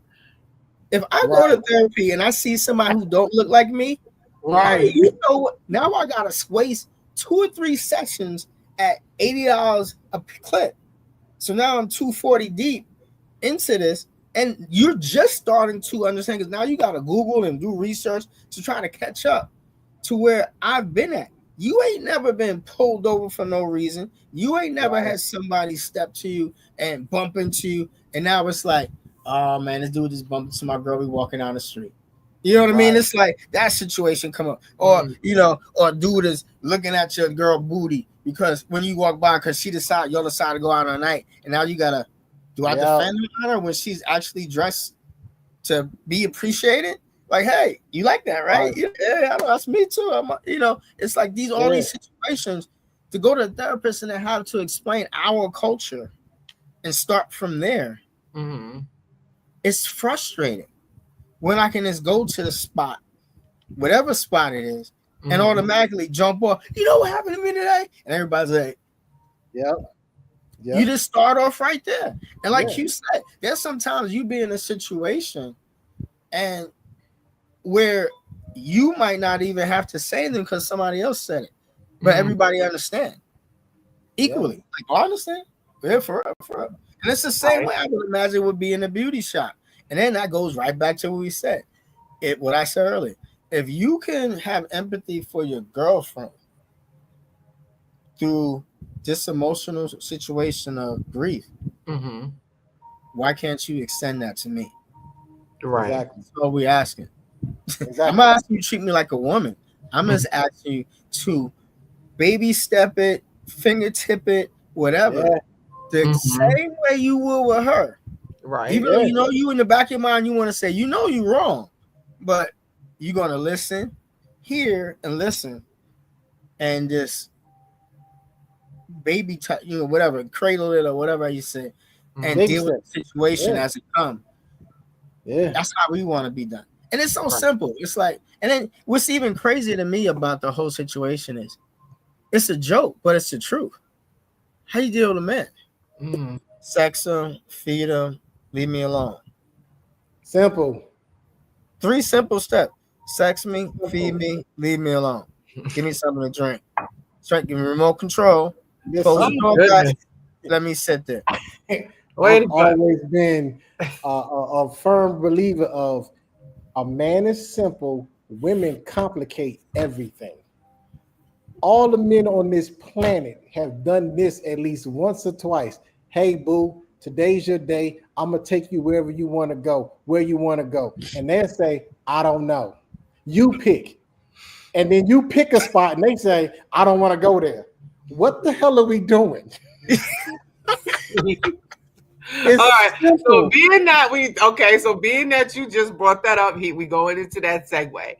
If I go Right. to therapy and I see somebody who don't look like me, how do Right. you know what? Now I gotta waste 2 or 3 sessions at $80 a clip. So now I'm 240 deep into this, and you're just starting to understand because now you gotta Google and do research to try to catch up to where I've been at. You ain't never been pulled over for no reason. You ain't never Right. had somebody step to you and bump into you, and now it's like, oh man, this dude just bumped into my girl. We walking down the street. You know what I mean? Right. It's like that situation come up, or Mhm. or dude is looking at your girl booty because when you walk by, because y'all decide to go out on a night, and now you gotta, do I Yeah. defend her when she's actually dressed to be appreciated? Like, hey, you like that, right? Right. Yeah, I know, that's me too. It's like all Yeah. these situations to go to a therapist and then have to explain our culture and start from there. Mhm. It's frustrating. when I can just go to the spot, whatever spot it is, and Mhm. automatically jump off. You know what happened to me today? And everybody's like, Yep. Yep. you just start off right there. And like Yeah. you said, there's sometimes you be in a situation and where you might not even have to say them because somebody else said it, but Mhm. everybody understand equally. Like, I understand. Yeah, for real, for real. And it's the same Right. way I would imagine it would be in a beauty shop. And then that goes right back to what we said. What I said earlier. If you can have empathy for your girlfriend through this emotional situation of grief, Mhm. why can't you extend that to me? Right. Exactly. That's all we asking. I'm Exactly. not asking you to treat me like a woman. I'm just asking you to baby step it, fingertip it, whatever. Yeah. The Mhm. same way you will with her. Right. Even though Yeah. you know you in the back of your mind, you want to say, you know you're wrong. But you're gonna listen, hear, and listen, and just baby whatever, cradle it or whatever you say, and Mhm. deal with the situation Yeah. as it comes. Yeah. That's how we want to be done. And it's so Right. simple. It's like, and then what's even crazier to me about the whole situation is it's a joke, but it's the truth. How you deal with a man? Mhm. Sex them, feed them, leave me alone. Simple. 3 simple steps. Sex me, feed Simple. me, leave me alone. Give me something to drink. Straight, give me remote control. Close Oh the Listen, door back. goodness. Let me sit there. Wait I've a minute. always been a firm believer of a man is simple, women complicate everything. All the men on this planet have done this at least once or twice. Hey, boo, today's your day. I'm going to take you wherever you want to go, where you want to go. And they say, I don't know. You pick. And then you pick a spot and they say, I don't want to go there. What the hell are we doing? All right. It's So simple. being that you just brought that up, we going into that segue.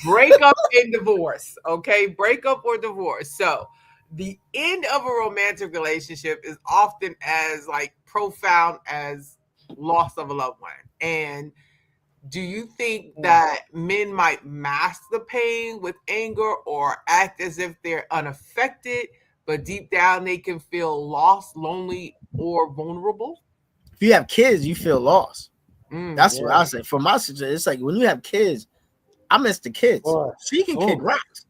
Breakup and divorce. Okay, breakup or divorce. So the end of a romantic relationship is often as like profound as loss of a loved one. And do you think that men might mask the pain with anger or act as if they're unaffected, but deep down they can feel lost, lonely, or vulnerable? If you have kids, you feel lost. Mm. That's what Yeah. I say. For my situation, it's like when you have kids, I miss the kids. Boy. She can kick Oh, rocks.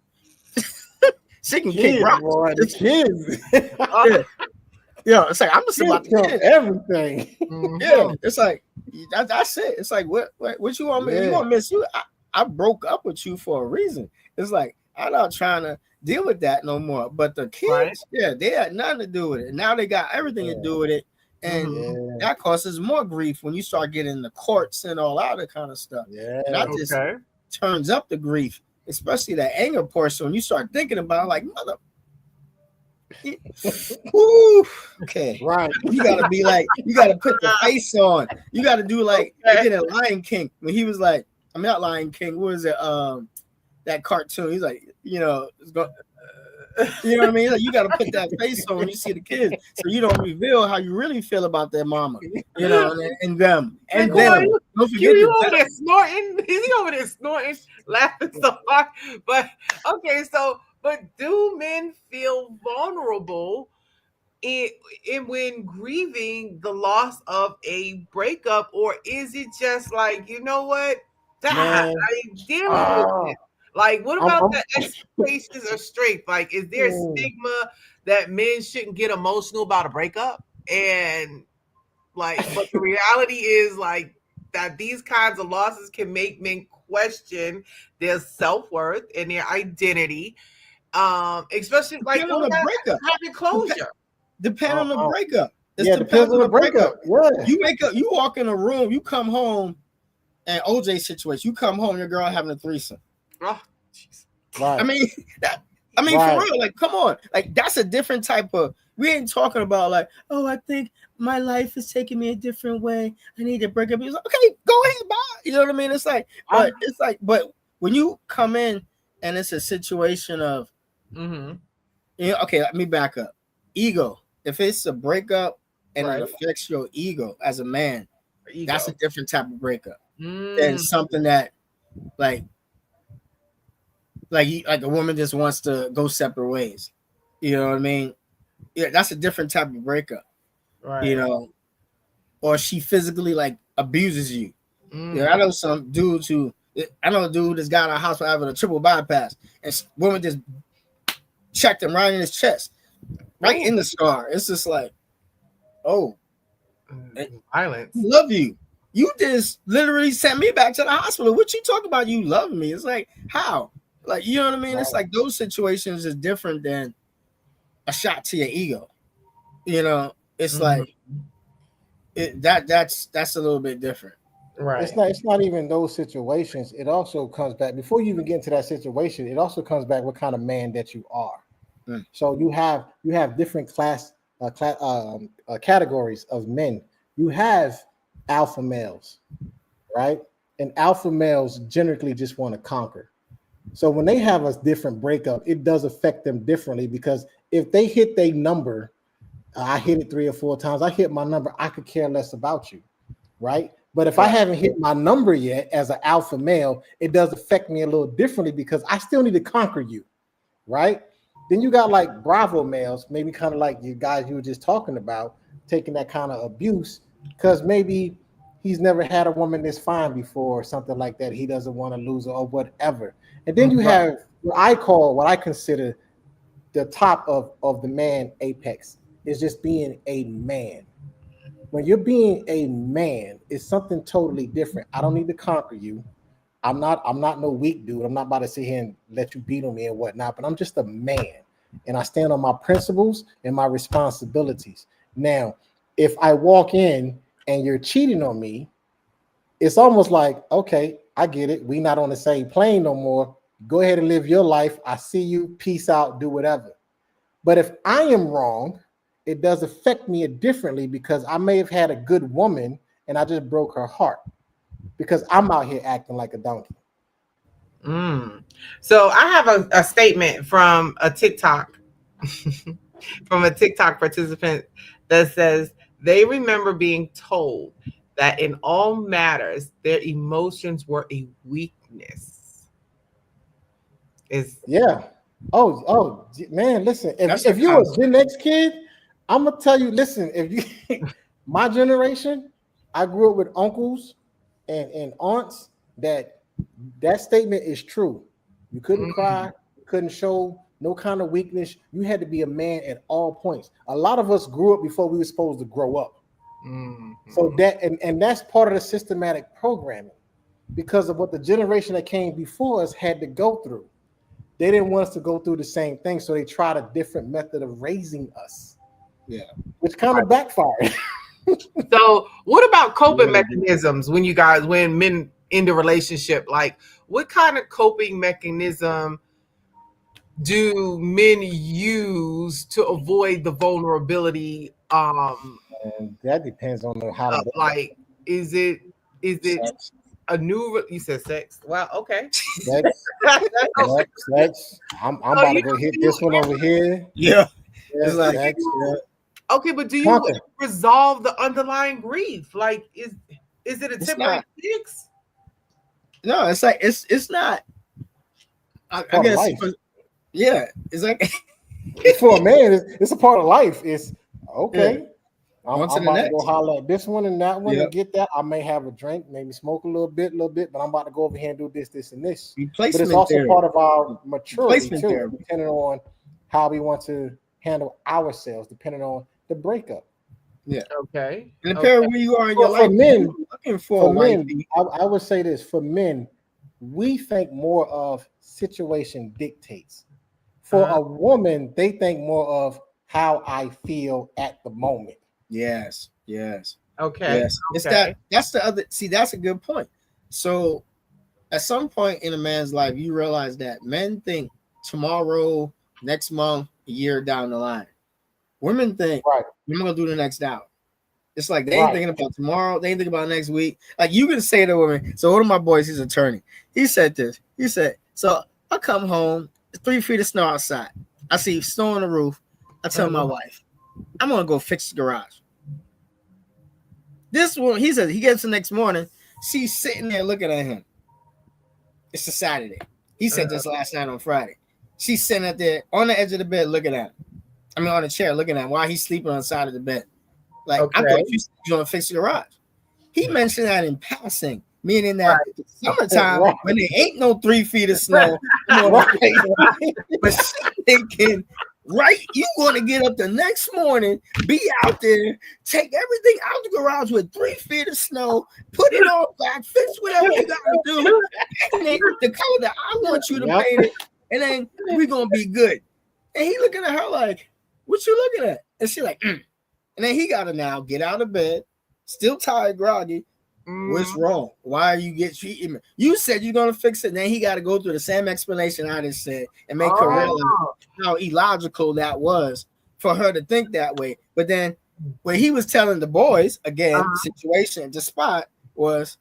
She can kick kids, rocks. boy. The kids. Yeah. Yeah, it's like I'm just about Kids the trump kids. everything. Yeah, Mhm. it's like that's it. It's like what you want me? You Yeah. want to miss you? I broke up with you for a reason. It's like I'm not trying to deal with that no more. But the Right. kids, yeah, they had nothing to do with it. Now they got everything to Yeah. do with it, and Mhm. Yeah. that causes more grief when you start getting the courts and all that other kind of stuff. Yeah. And that just Okay. turns up the grief, especially that anger portion when you start thinking about like mother. Woo, okay. Right. You gotta be like, you gotta put the face on. You gotta do like they did in Lion King when he was like, I'm not Lion King. What was it? That cartoon. He's like, you know what I mean? Like, you gotta put that face on when you see the kids, so you don't reveal how you really feel about their mama. You know, and them Like, and oh, them. Don't forget you the over them. there snorting? Is he over there snorting, laughing so hard? But okay, but do men feel vulnerable in when grieving the loss of a breakup, or is it just like you know what? I Man. ain't dealing with Ah, it. Like, what I'm, about I'm the expectations of strength? Like, is there mm, stigma that men shouldn't get emotional about a breakup? And like, but the reality is like that these kinds of losses can make men question their self-worth and their identity. Especially like Depend or on the not breakup. having closure. Depend uh, on the uh, breakup. It yeah, depends depends on on the the breakup. breakup. Yeah. You wake up, you walk in a room, you come home, and OJ situation, you come home, your girl having a threesome. Oh, jeez. I Right. mean, that. I mean, for Right. real, like, come on, like that's a different type of. We ain't talking about like, oh, I think my life is taking me a different way. I need to break up. He's like, okay, go ahead, bye. You know what I mean? It's like, but when you come in and it's a situation of, Mm-hmm. okay, let me back up. Ego. If it's a breakup and it Right. affects your ego as a man, that's Ego. a different type of breakup. than Mm, something that like like a woman just wants to go separate ways. You know what I mean? Yeah, that's a different type of breakup. You right. know, or she physically like abuses you. Yeah, Mm. I know some dudes who I know a dude that's got in a hospital having a triple bypass, and woman just checked him right in his chest, right Oh, in the scar. It's just like, oh, I violence. love you. You just literally sent me back to the hospital. What you talk about? You love me? It's like how? Like you know what I mean? It's Right. like those situations is different than a shot to your ego. You know, it's Mhm. like that's a little bit different. It's Right. not. It's not even those situations. It also comes back before you even get into that situation. It also comes back what kind of man that you are. Mm. So you have different categories of men. You have alpha males, right? And alpha males generally just want to conquer. So when they have a different breakup, it does affect them differently because if they hit their number, I hit it 3 or 4 times. I hit my number. I could care less about you, right? But if I Right. haven't hit my number yet as an alpha male, it does affect me a little differently because I still need to conquer you, right? Then you got like Bravo males, maybe kind of like you guys you were just talking about, taking that kind of abuse because maybe he's never had a woman this fine before or something like that. He doesn't want to lose her or whatever. And then you Right. have what I consider the top of the man apex is just being a man. When you're being a man, it's something totally different. I don't need to conquer you. I'm not no weak dude. I'm not about to sit here and let you beat on me and whatnot, but I'm just a man. And I stand on my principles and my responsibilities. Now, if I walk in and you're cheating on me, it's almost like, okay, I get it. We not on the same plane no more. Go ahead and live your life. I see you. Peace out. Do whatever. But if I am wrong, it does affect me differently because I may have had a good woman and I just broke her heart because I'm out here acting like a donkey. Mm. So I have a statement from a TikTok from a TikTok participant that says they remember being told that in all matters their emotions were a weakness. Is Yeah. Man, listen. If That's a if you're a concept. Gen X kid, I'm gonna tell you. Listen, if you, my generation, I grew up with uncles and aunts that statement is true. You couldn't cry, mm, you couldn't show no kind of weakness. You had to be a man at all points. A lot of us grew up before we were supposed to grow up. So mhm. and that's part of the systematic programming because of what the generation that came before us had to go through. They didn't want us to go through the same thing, so they tried a different method of raising us, Yeah, which kind of backfired. So what about coping really do. mechanisms when men end a relationship? Like what kind of coping mechanism do men use to avoid the vulnerability? And that depends on how the Like is it is it Sex. a new? You said sex. Wow. Okay. sex, sex. I'm So about you to go hit do you this one over here. Yeah, Yeah, it's like sex. yeah, okay, but do you Conquer. resolve the underlying grief? Like is it a it's temporary not. fix? No, it's like it's not. It's I part of guess. life. Yeah, it's like For a man, it's a part of life. It's yeah. okay. I'm, On to I'm the about to go next. holler at this one and that one Yep. and get that. I may have a drink, maybe smoke a little bit, but I'm about to go over here and do this, and this. But it's Replacement also theory. part of our maturity Replacement too, therapy. depending on how we want to handle ourselves, depending on the breakup. Yeah. Okay. And depending Okay. on where you are in your For life, if you're men, looking for for a men, wifey, I would say this: for men, we think more of situation dictates. For Uh, a woman, they think more of how I feel at the moment. yes, yes, okay. yes. It's Okay. that's the other see, that's a good point. So at some point in a man's life, you realize that men think tomorrow, next month, a year down the line. Women think, Right, what am I gonna do the next hour? It's like they ain't right. thinking about tomorrow, they ain't thinking about next week. Like you can say to a woman, so one of my boys, he's an attorney. He said this. He said, so I come home, 3 feet of snow outside. I see snow on the roof. I tell my Mhm. wife, I'm gonna go fix the garage. This one, he said he gets the next morning. She's sitting there looking at him. It's a Saturday. He said this last night on Friday. She's sitting up there on the edge of the bed looking at him. I mean, on the chair looking at him while he's sleeping on the side of the bed. Like, I thought you said you were going to fix the garage. He mentioned that in passing, meaning that summertime, when there ain't no 3 feet of snow, but she's thinking, right, you want to get up the next morning, be out there, take everything out the garage with 3 feet of snow, put it all back, fix whatever you got to do, paint it the color that I want you to paint it, and then we're going to be good. And he looking at her like, what you looking at? And she like, And then he got to now get out of bed, still tired, groggy. What's wrong? Why are you treating? You said you're gonna fix it. Then he got to go through the same explanation I just said and make her realize how illogical that was for her to think that way. But then when he was telling the boys again, situation, the spot was,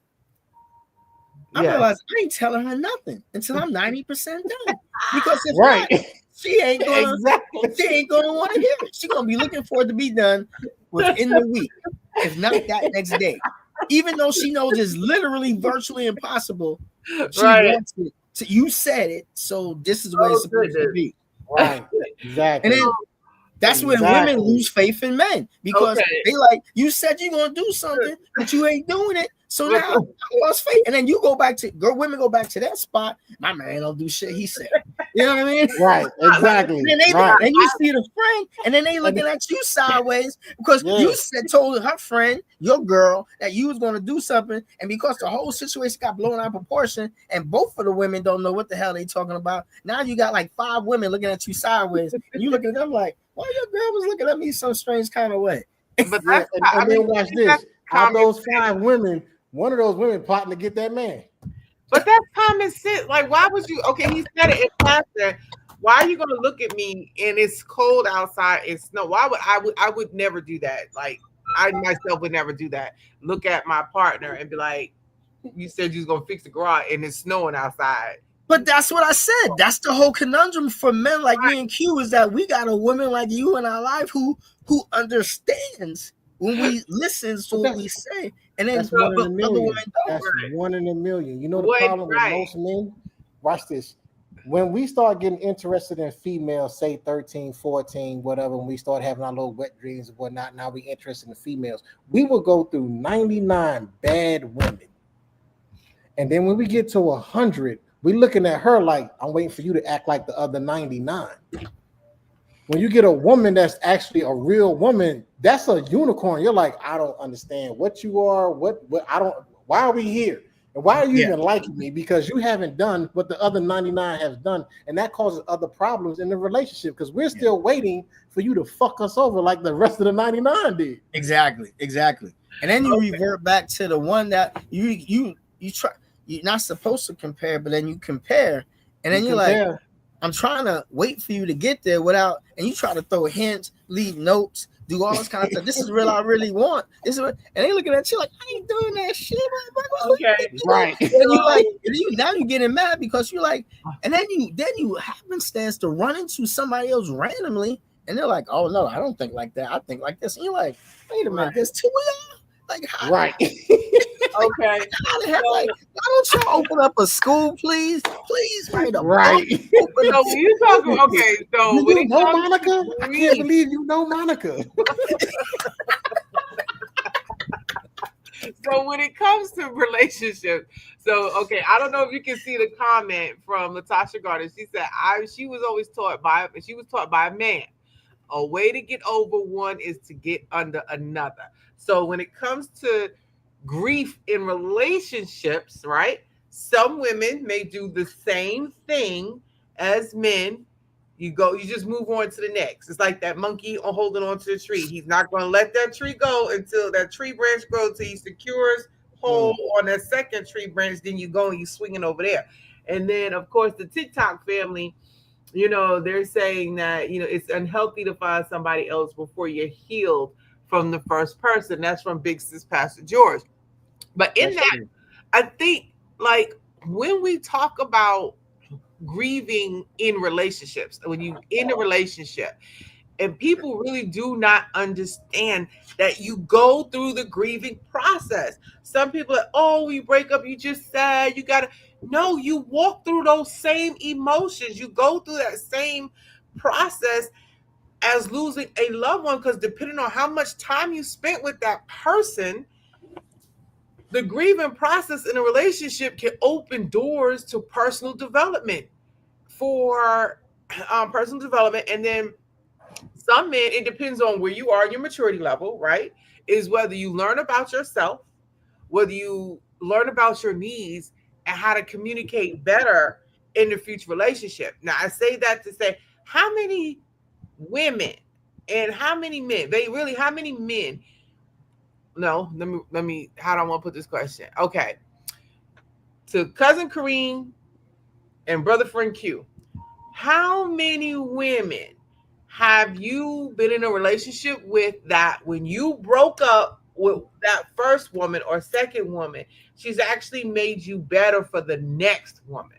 I realized I ain't telling her nothing until I'm 90% done. Because if not, she ain't gonna want to hear it. She's gonna be looking for it to be done within the week, if not that next day. Even though she knows it's literally virtually impossible, she wants it. You said it, so this is what it's supposed to be. Right, exactly. And then that's when women lose faith in men because they like, you said you're gonna do something, but you ain't doing it. So now I lost faith. And then women go back to that spot. My man don't do shit he said. You know what I mean? Right, exactly. And you see the friend, and then they looking at you sideways because you told her friend, your girl, that you was gonna do something, and because the whole situation got blown out of proportion, and both of the women don't know what the hell they talking about. Now you got like 5 women looking at you sideways, and you looking at them like, why your girl was looking at me some strange kind of way? But and then watch this. Out those 5 women, one of those women plotting to get that man. But that's common sense. Like, why would you? Okay, he said it in passing. Why are you gonna look at me and it's cold outside? It's snow. Why would I would never do that. Like, I myself would never do that. Look at my partner and be like, you said you was gonna fix the garage and it's snowing outside. But that's what I said. That's the whole conundrum for men like me and Q is that we got a woman like you in our life who understands when we listen to what we say. And then that's one in a million. That's 1 in a million. You know the problem with most men? Watch this. When we start getting interested in females, say 13, 14, whatever, when we start having our little wet dreams and whatnot, now we're interested in females. We will go through 99 bad women. And then when we get to 100, we're looking at her like, I'm waiting for you to act like the other 99. When you get a woman that's actually a real woman, that's a unicorn. You're like, I don't understand what you are. What I don't. Why are we here? And why are you even liking me? Because you haven't done what the other 99 has done, and that causes other problems in the relationship. Because we're still waiting for you to fuck us over like the rest of the 99 did. Exactly. And then you revert back to the one that you try. You're not supposed to compare, but then you compare, and then you're like, I'm trying to wait for you to get there without, and you try to throw hints, leave notes, do all this kind of stuff. This is real I really want. This is what, and they looking at you like, I ain't doing that shit. Right. And you like, now you're getting mad because you're like, and then you happenstance to run into somebody else randomly, and they're like, oh no, I don't think like that. I think like this. And you're like, wait a minute, there's 2 of y'all? Like, how? Right. Okay. How the hell, like, why don't y'all open up a school, please? Please, right up. Right. So when you talking, okay, so when you know Monica? I can't believe you know Monica. So when it comes to relationships, so okay, I don't know if you can see the comment from Latasha Gardner. She said she was taught by a man. A way to get over one is to get under another. So when it comes to grief in relationships, right? Some women may do the same thing as men. You just move on to the next. It's like that monkey holding on to the tree. He's not going to let that tree go until that tree branch grows till he secures hold on that second tree branch. Then you go and you swinging over there. And then, of course, the TikTok family, they're saying that, it's unhealthy to find somebody else before you're healed from the first person. That's from Big Sis Pastor George. But in that, I think, like, when we talk about grieving in relationships, when you in a relationship, And people really do not understand that you go through the grieving process. Some people are, oh, you break up, you just sad, you gotta. No, you walk through those same emotions. You go through that same process as losing a loved one, because depending on how much time you spent with that person, the grieving process in a relationship can open doors to personal development for personal development. And then some men, it depends on where you are, your maturity level, right? Is whether you learn about yourself, whether you learn about your needs and how to communicate better in the future relationship. Now, I say that to say, how many women and how many men, they really, how many men, no, let me, how do I want to put this question? Okay. To cousin Kareem and brother friend Q, how many women have you been in a relationship with that when you broke up with that first woman or second woman, she's actually made you better for the next woman?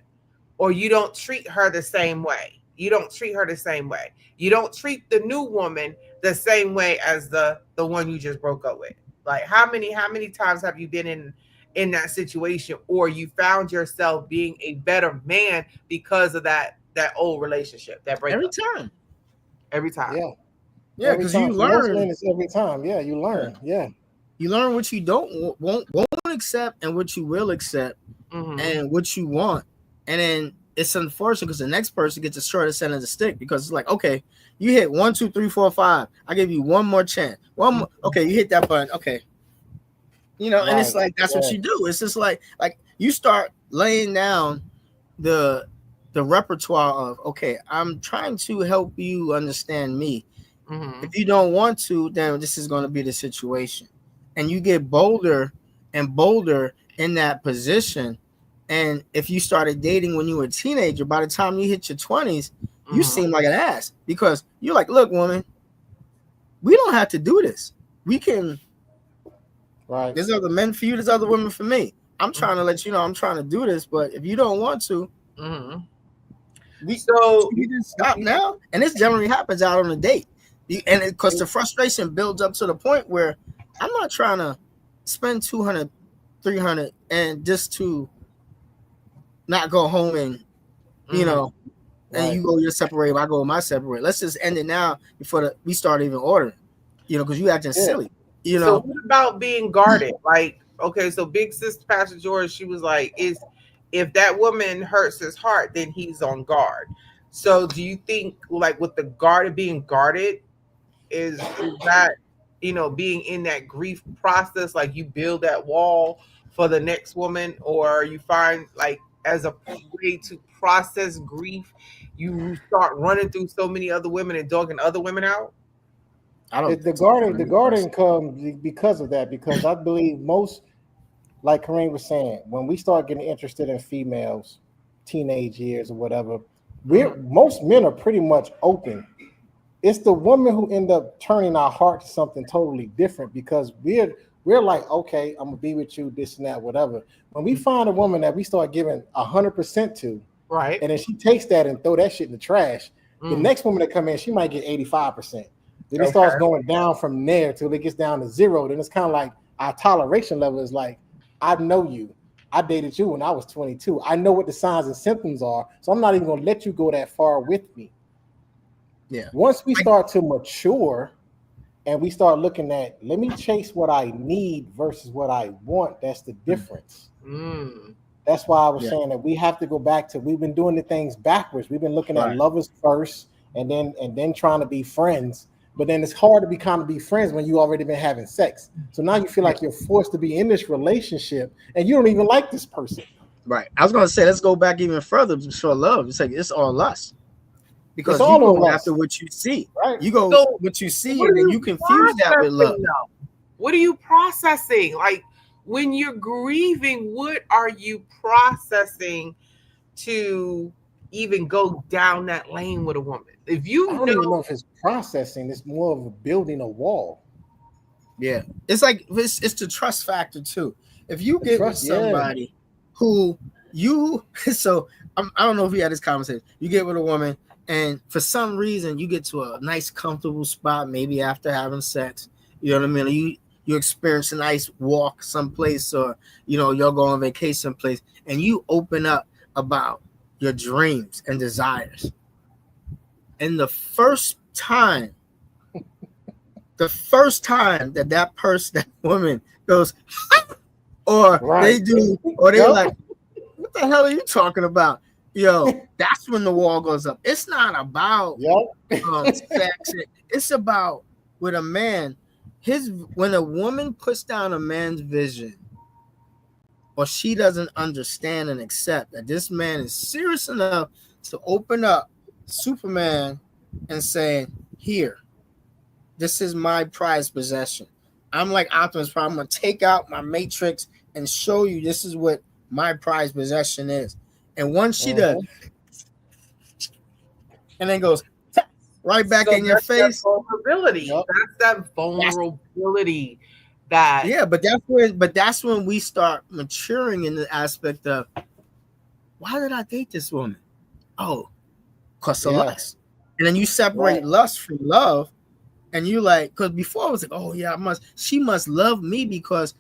Or you don't treat her the same way. You don't treat her the same way. You don't treat the new woman the same way as the one you just broke up with. Like how many times have you been in that situation, or you found yourself being a better man because of that old relationship, that Every breakup? time. Every time. Yeah, Yeah, every because time. you For most learn. men, it's every time. Yeah, you learn. Yeah, You learn what you won't accept and what you will accept Mm-hmm. and what you want. And then it's unfortunate because the next person gets the shortest end of the stick, because it's like, okay, you hit 1, 2, 3, 4, 5. I give you one more chance. One more. Okay, you hit that button. Okay. And it's right. like that's what Yeah, you do. It's just like you start laying down the repertoire of, okay, I'm trying to help you understand me. Mm-hmm. If you don't want to, then this is going to be the situation. And you get bolder and bolder in that position. And if you started dating when you were a teenager, by the time you hit your 20s, you Mm-hmm. seem like an ass, because you're like, look, woman, we don't have to do this. We can, right. there's other men for you, there's other women for me. I'm trying to let you know I'm trying to do this, but if you don't want to, Mm-hmm. we So we just stop now. And this generally happens out on a date. And because the frustration builds up to the point where I'm not trying to spend 200, 300 and just to not go home and, you mhm. know, and Right. you go your separate, I go my separate. Let's just end it now before we start even ordering, because you acting Yeah. silly, So what about being guarded? Like, okay, so big sister Pastor George, she was like, is if that woman hurts his heart, then he's on guard. So do you think, like, with the guarded, being guarded, is that, being in that grief process, like you build that wall for the next woman, or you find like as a way to process grief, you start running through so many other women and dogging other women out? I don't The think so. guarding, the guarding comes because of that. Because I believe most, like Kareem was saying, when we start getting interested in females, teenage years or whatever, Mhm. most men are pretty much open. It's the woman who end up turning our heart to something totally different, because we're like, okay, I'm gonna be with you, this and that, whatever. When we find a woman that we start giving 100% to, Right. and then she takes that and throw that shit in the trash, the Mm. next woman that come in, she might get 85%. Then it starts Okay. going down from there till it gets down to zero. Then it's kind of like our toleration level is like, I know you. I dated you when I was 22. I know what the signs and symptoms are. So I'm not even going to let you go that far with me. Yeah. Once we start to mature and we start looking at, let me chase what I need versus what I want, that's the difference. Mm. That's why I was Yeah. saying that we have to go back to, we've been doing the things backwards. We've been looking at Right. lovers first and then trying to be friends. But then it's hard to be friends when you already been having sex. So now you feel Yeah. like you're forced to be in this relationship and you don't even like this person. Right. I was gonna say, let's go back even further to show love. It's like it's all lust, It's because you all on go after lust, what you see. right? You go So what you see, what are and then you you confuse that with love. processing though? What are you processing? Like when you're grieving, what are you processing to even go down that lane with a woman? If I you don't even know, know if it's processing. It's more of a building a wall. Yeah, it's like it's the trust factor too. If you The get with trust, yeah. somebody who you so I don't know if we had this conversation. You get with a woman, and for some reason, you get to a nice, comfortable spot, maybe after having sex. You know what I mean? You experience a nice walk someplace, or you'll go on vacation place, and you open up about your dreams and desires. And the first time that person, that woman goes, or they do, or they're like, what the hell are you talking about? That's when the wall goes up. It's not about sex. It's about with a man, when a woman puts down a man's vision, or she doesn't understand and accept that this man is serious enough to open up Superman and say, here, this is my prized possession. I'm like Optimus Prime. I'm going to take out my matrix and show you this is what my prized possession is. And once she does, and then goes right back in your face. That vulnerability. Yep. That's that vulnerability. But that's when we start maturing in the aspect of, why did I date this woman? Oh, because of lust. And then you separate lust from love, and you like, because before it was like, oh yeah, she must love me because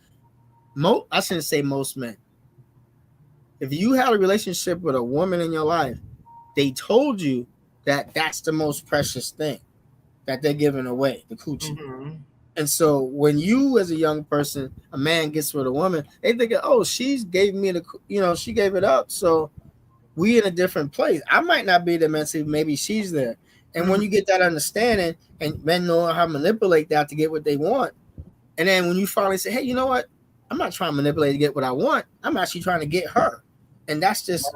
I shouldn't say most men. If you had a relationship with a woman in your life, they told you that that's the most precious thing that they're giving away, the coochie. Mm-hmm. And so when you, as a young person, a man gets with a woman, they think, oh, she gave me she gave it up. So we in a different place. I might not be the man, see, maybe she's there. And when you get that understanding, and men know how to manipulate that to get what they want. And then when you finally say, hey, you know what? I'm not trying to manipulate to get what I want. I'm actually trying to get her. And that's just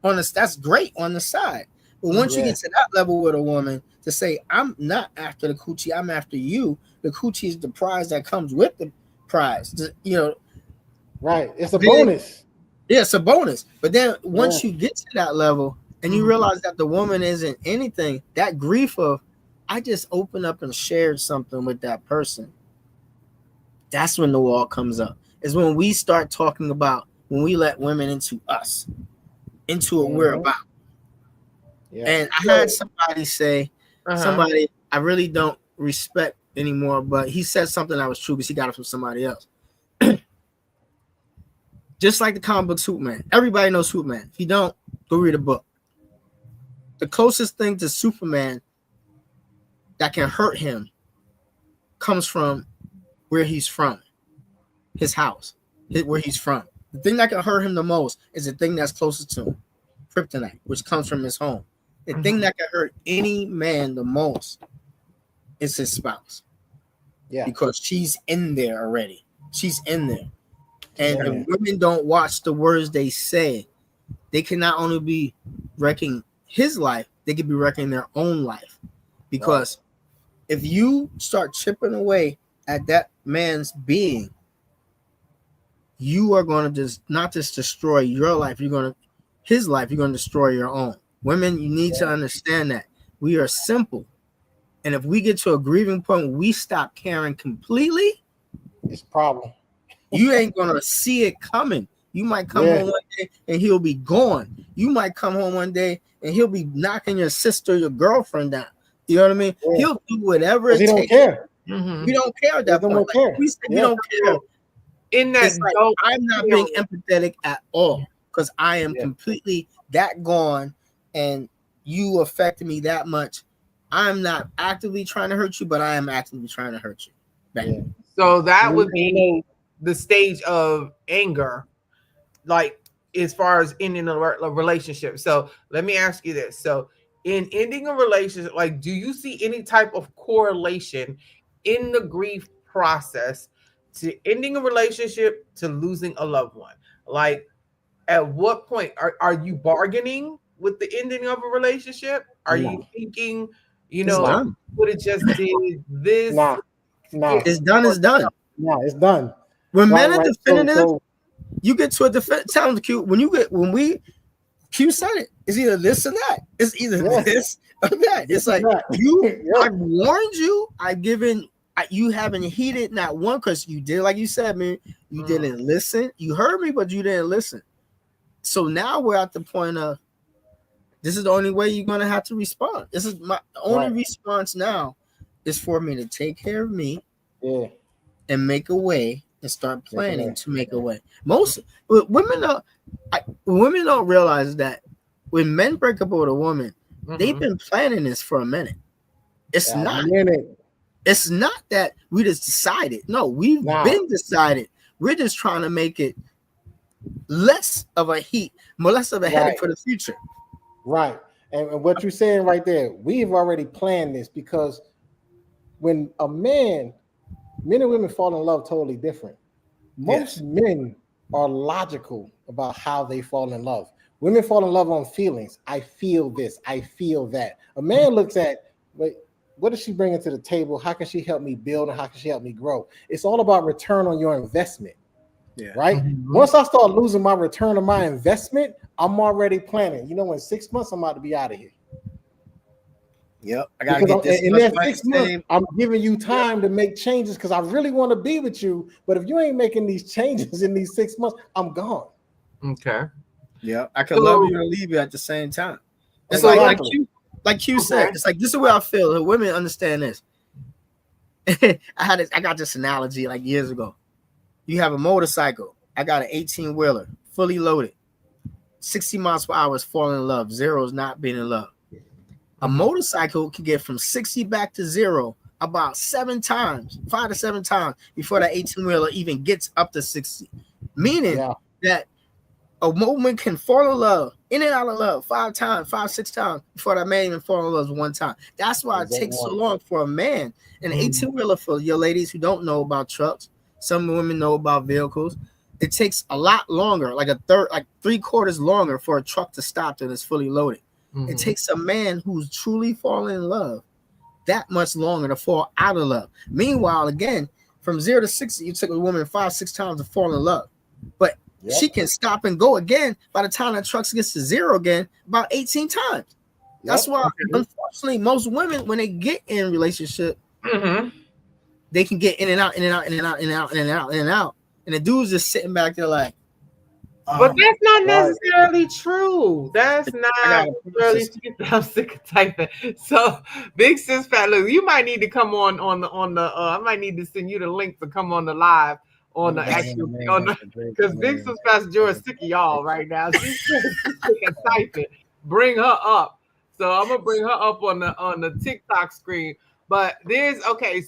that's great on the side. But once you get to that level with a woman, to say, I'm not after the coochie, I'm after you. The coochie is the prize that comes with the prize. Right. It's a bonus. Yeah, it's a bonus. But then once you get to that level and you realize that the woman isn't anything, that grief of, I just opened up and shared something with that person. That's when the wall comes up. Is when we start talking about, when we let women into us, into what we're about. Yeah. And I had somebody say, somebody I really don't respect anymore, but he said something that was true because he got it from somebody else. Just like the comic book Superman. Everybody knows Superman. If you don't, go read a book. The closest thing to Superman that can hurt him comes from where he's from, his house, where he's from. The thing that can hurt him the most is the thing that's closest to him, kryptonite, which comes from his home. The thing that can hurt any man the most is his spouse. Yeah. Because she's in there already. She's in there. And if women don't watch the words they say, they can not only be wrecking his life, they could be wrecking their own life. Because if you start chipping away at that man's being, you are going to just not just destroy your life, his life, you're going to destroy your own. Women, you need to understand that we are simple. And if we get to a grieving point, we stop caring completely, it's a problem. You ain't going to see it coming. You might come home one day and he'll be gone. You might come home one day and he'll be knocking your sister, your girlfriend down. You know what I mean? Yeah. He'll do whatever it takes. Don't care. We don't care at that point. Like, we don't care. In that, like, I'm not being empathetic at all because I am completely that gone, and you affected me that much. I'm not actively trying to hurt you, but I am actively trying to hurt you. Yeah. So that would be the stage of anger, like as far as ending a relationship. So let me ask you this. So in ending a relationship, like, do you see any type of correlation in the grief process to ending a relationship to losing a loved one? Like, at what point are you bargaining with the ending of a relationship? Are you thinking, would it just did this? No. It's done. It's done. No, it's done. When men are definitive, you get to a definitive. Tell them, Q. Q said it. It's either this or that. It's either this or that. It's like I've warned you. I've given. You haven't heeded not one, because you did, like you said, man. You didn't listen. You heard me, but you didn't listen. So now we're at the point of, This is the only way you're gonna have to respond. This is my only response now is for me to take care of me, and make a way and start planning to make a way. Most women don't realize that when men break up with a woman, they've been planning this for a minute. It's not that we just decided. No, we've been decided. We're just trying to make it less of a headache for the future. Right. And what you're saying right there, we've already planned this, because when men and women fall in love totally different. Most men are logical about how they fall in love. Women fall in love on feelings. I feel this. I feel that. A man looks at, wait, what is she bringing to the table? How can she help me build, and how can she help me grow? It's all about return on your investment. Right? Once I start losing my return on my investment, I'm already planning. You know, in 6 months, I'm about to be out of here. Yep. I gotta get this. In that 6 months, I'm giving you time to make changes, because I really want to be with you. But if you ain't making these changes in these 6 months, I'm gone. Okay. Yeah, I can love you and leave you at the same time. It's like Q said. It's like, this is the way I feel. The women understand this. I got this analogy like years ago. You have a motorcycle. I got an 18-wheeler, fully loaded. 60 miles per hour is falling in love. 0 is not being in love. A motorcycle can get from 60 back to 0 about 5 to 7 times before that 18-wheeler even gets up to 60. Meaning that a woman can fall in love, in and out of love 5 times, 6 times before that man even fall in love one time. That's why it takes so long for a man. An 18-wheeler, for your ladies who don't know about trucks, some women know about vehicles. It takes a lot longer, like 3/4 longer for a truck to stop than it's fully loaded. It takes a man who's truly fallen in love that much longer to fall out of love. Meanwhile, again, from 0 to 60, you took a woman 5, 6 times to fall in love. But she can stop and go again by the time that truck gets to 0 again, about 18 times. That's why, unfortunately, most women, when they get in a relationship, they can get in and out, in and out, in and out, in and out, in and out, in and out. And the dude's just sitting back there like, but that's not necessarily true. That's not necessarily. I'm sick of typing. So, Big Sis Fat, look, you might need to come on the. I might need to send you the link to come on the live on the actual because Big Sis Fat George is sick of y'all right now. She's sick of typing. Bring her up. So I'm gonna bring her up on the TikTok screen. But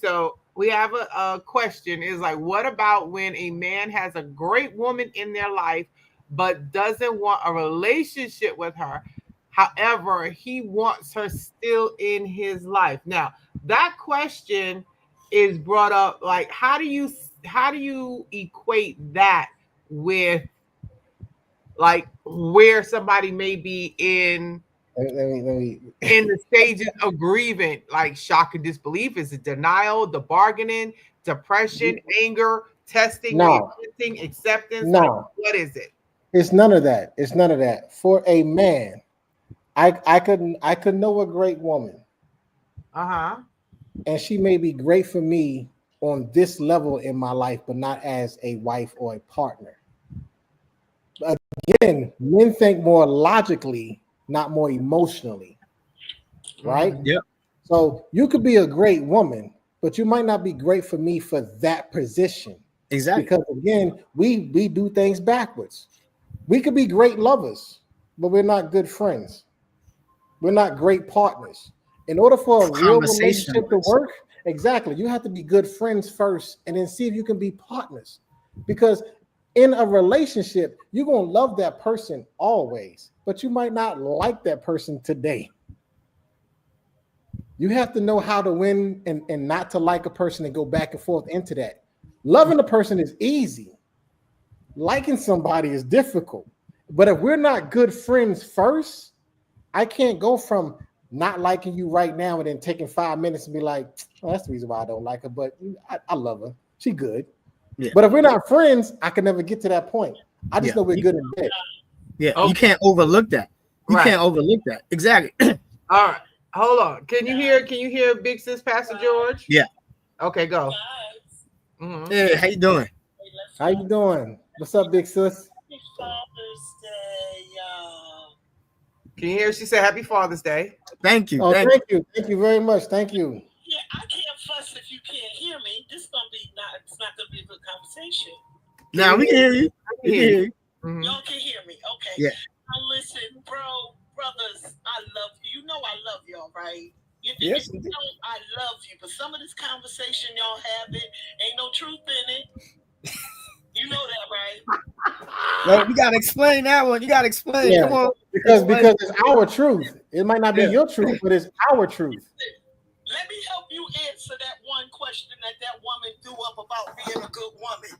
so we have a question. Is like, what about when a man has a great woman in their life, but doesn't want a relationship with her? However, he wants her still in his life. Now, that question is brought up. Like, how do you equate that with like where somebody may be in the stages of grieving, like shock and disbelief? Is it denial, the bargaining, depression, anger, testing, acceptance? No. Like, what is it? It's none of that. It's none of that. For a man, I could know a great woman. And she may be great for me on this level in my life, but not as a wife or a partner. Again, men think more logically, not more emotionally. Right? Yep. So you could be a great woman, but you might not be great for me for that position. Exactly. Because again, we do things backwards. We could be great lovers, but we're not good friends. We're not great partners. In order for a real relationship to work, you have to be good friends first and then see if you can be partners. Because in a relationship, you're going to love that person always, but you might not like that person today. You have to know how to win and not to like a person and go back and forth into that. Loving a person is easy. Liking somebody is difficult. But if we're not good friends first, I can't go from not liking you right now and then taking 5 minutes and be like, oh, that's the reason why I don't like her, but I love her. She good. Yeah. But if we're not friends, I can never get to that point. I just know we're good in bed. Yeah, you can't overlook that. You can't overlook that. Exactly. All right. Hold on. Can you hear Big Sis Pastor George? Yeah. Okay, go. Hey, how you doing? How you doing? What's up, Big Sis? Happy Father's Day, y'all. Can you hear? She said, "Happy Father's Day." Thank you. Oh, Thank you. thank you very much. Thank you. Yeah, I can't fuss if you can't hear me. This gonna be not. It's not gonna be a good conversation. Now we can hear you. We can hear you. Mhm. Y'all can hear me, okay? Yeah. Now listen, brothers, I love you. You know I love y'all, right? Yes. If you don't, I love you. But some of this conversation y'all having ain't no truth in it. You know that, right? No, you gotta explain that one. You gotta explain. Yeah. Come on. Because Explain. it's our truth. It might not be Yeah. your truth, but it's our truth. Let me help you answer that one question that woman threw up about being a good woman.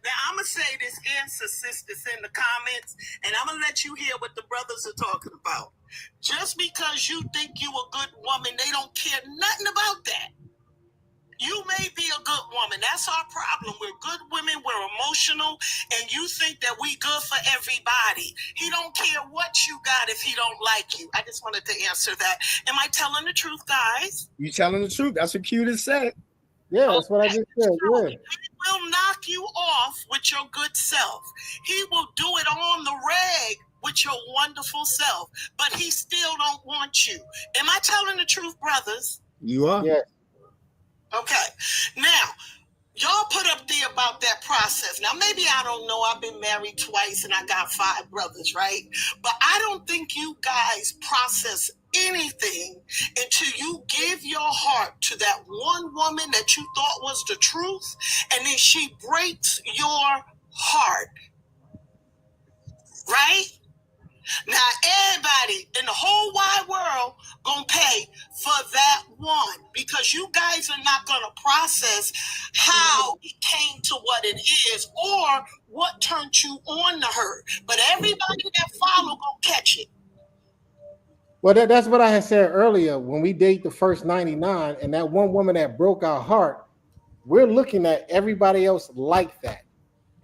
Now, I'm going to say this answer, sisters, in the comments, and I'm going to let you hear what the brothers are talking about. Just because you think you a good woman, they don't care nothing about that. You may be a good woman. That's our problem. We're good women. We're emotional. And you think that we good for everybody. He don't care what you got if he don't like you. I just wanted to answer that. Am I telling the truth, guys? You telling the truth. That's what Q just said. Yeah, that's what I just said. Yeah. He will knock you off with your good self. He will do it on the reg with your wonderful self. But he still don't want you. Am I telling the truth, brothers? You are. Yeah. Okay. Now, y'all put up there about that process. Now, maybe I don't know. I've been married twice and I got 5 brothers, right? But I don't think you guys process anything until you give your heart to that one woman that you thought was the truth, and then she breaks your heart. Right? Now, everybody in the whole wide world gonna pay for that one, because you guys are not gonna process how it came to what it is or what turned you on to her. But everybody that follow gonna catch it. Well, that's what I had said earlier. When we date the first 99 and that one woman that broke our heart, we're looking at everybody else like that.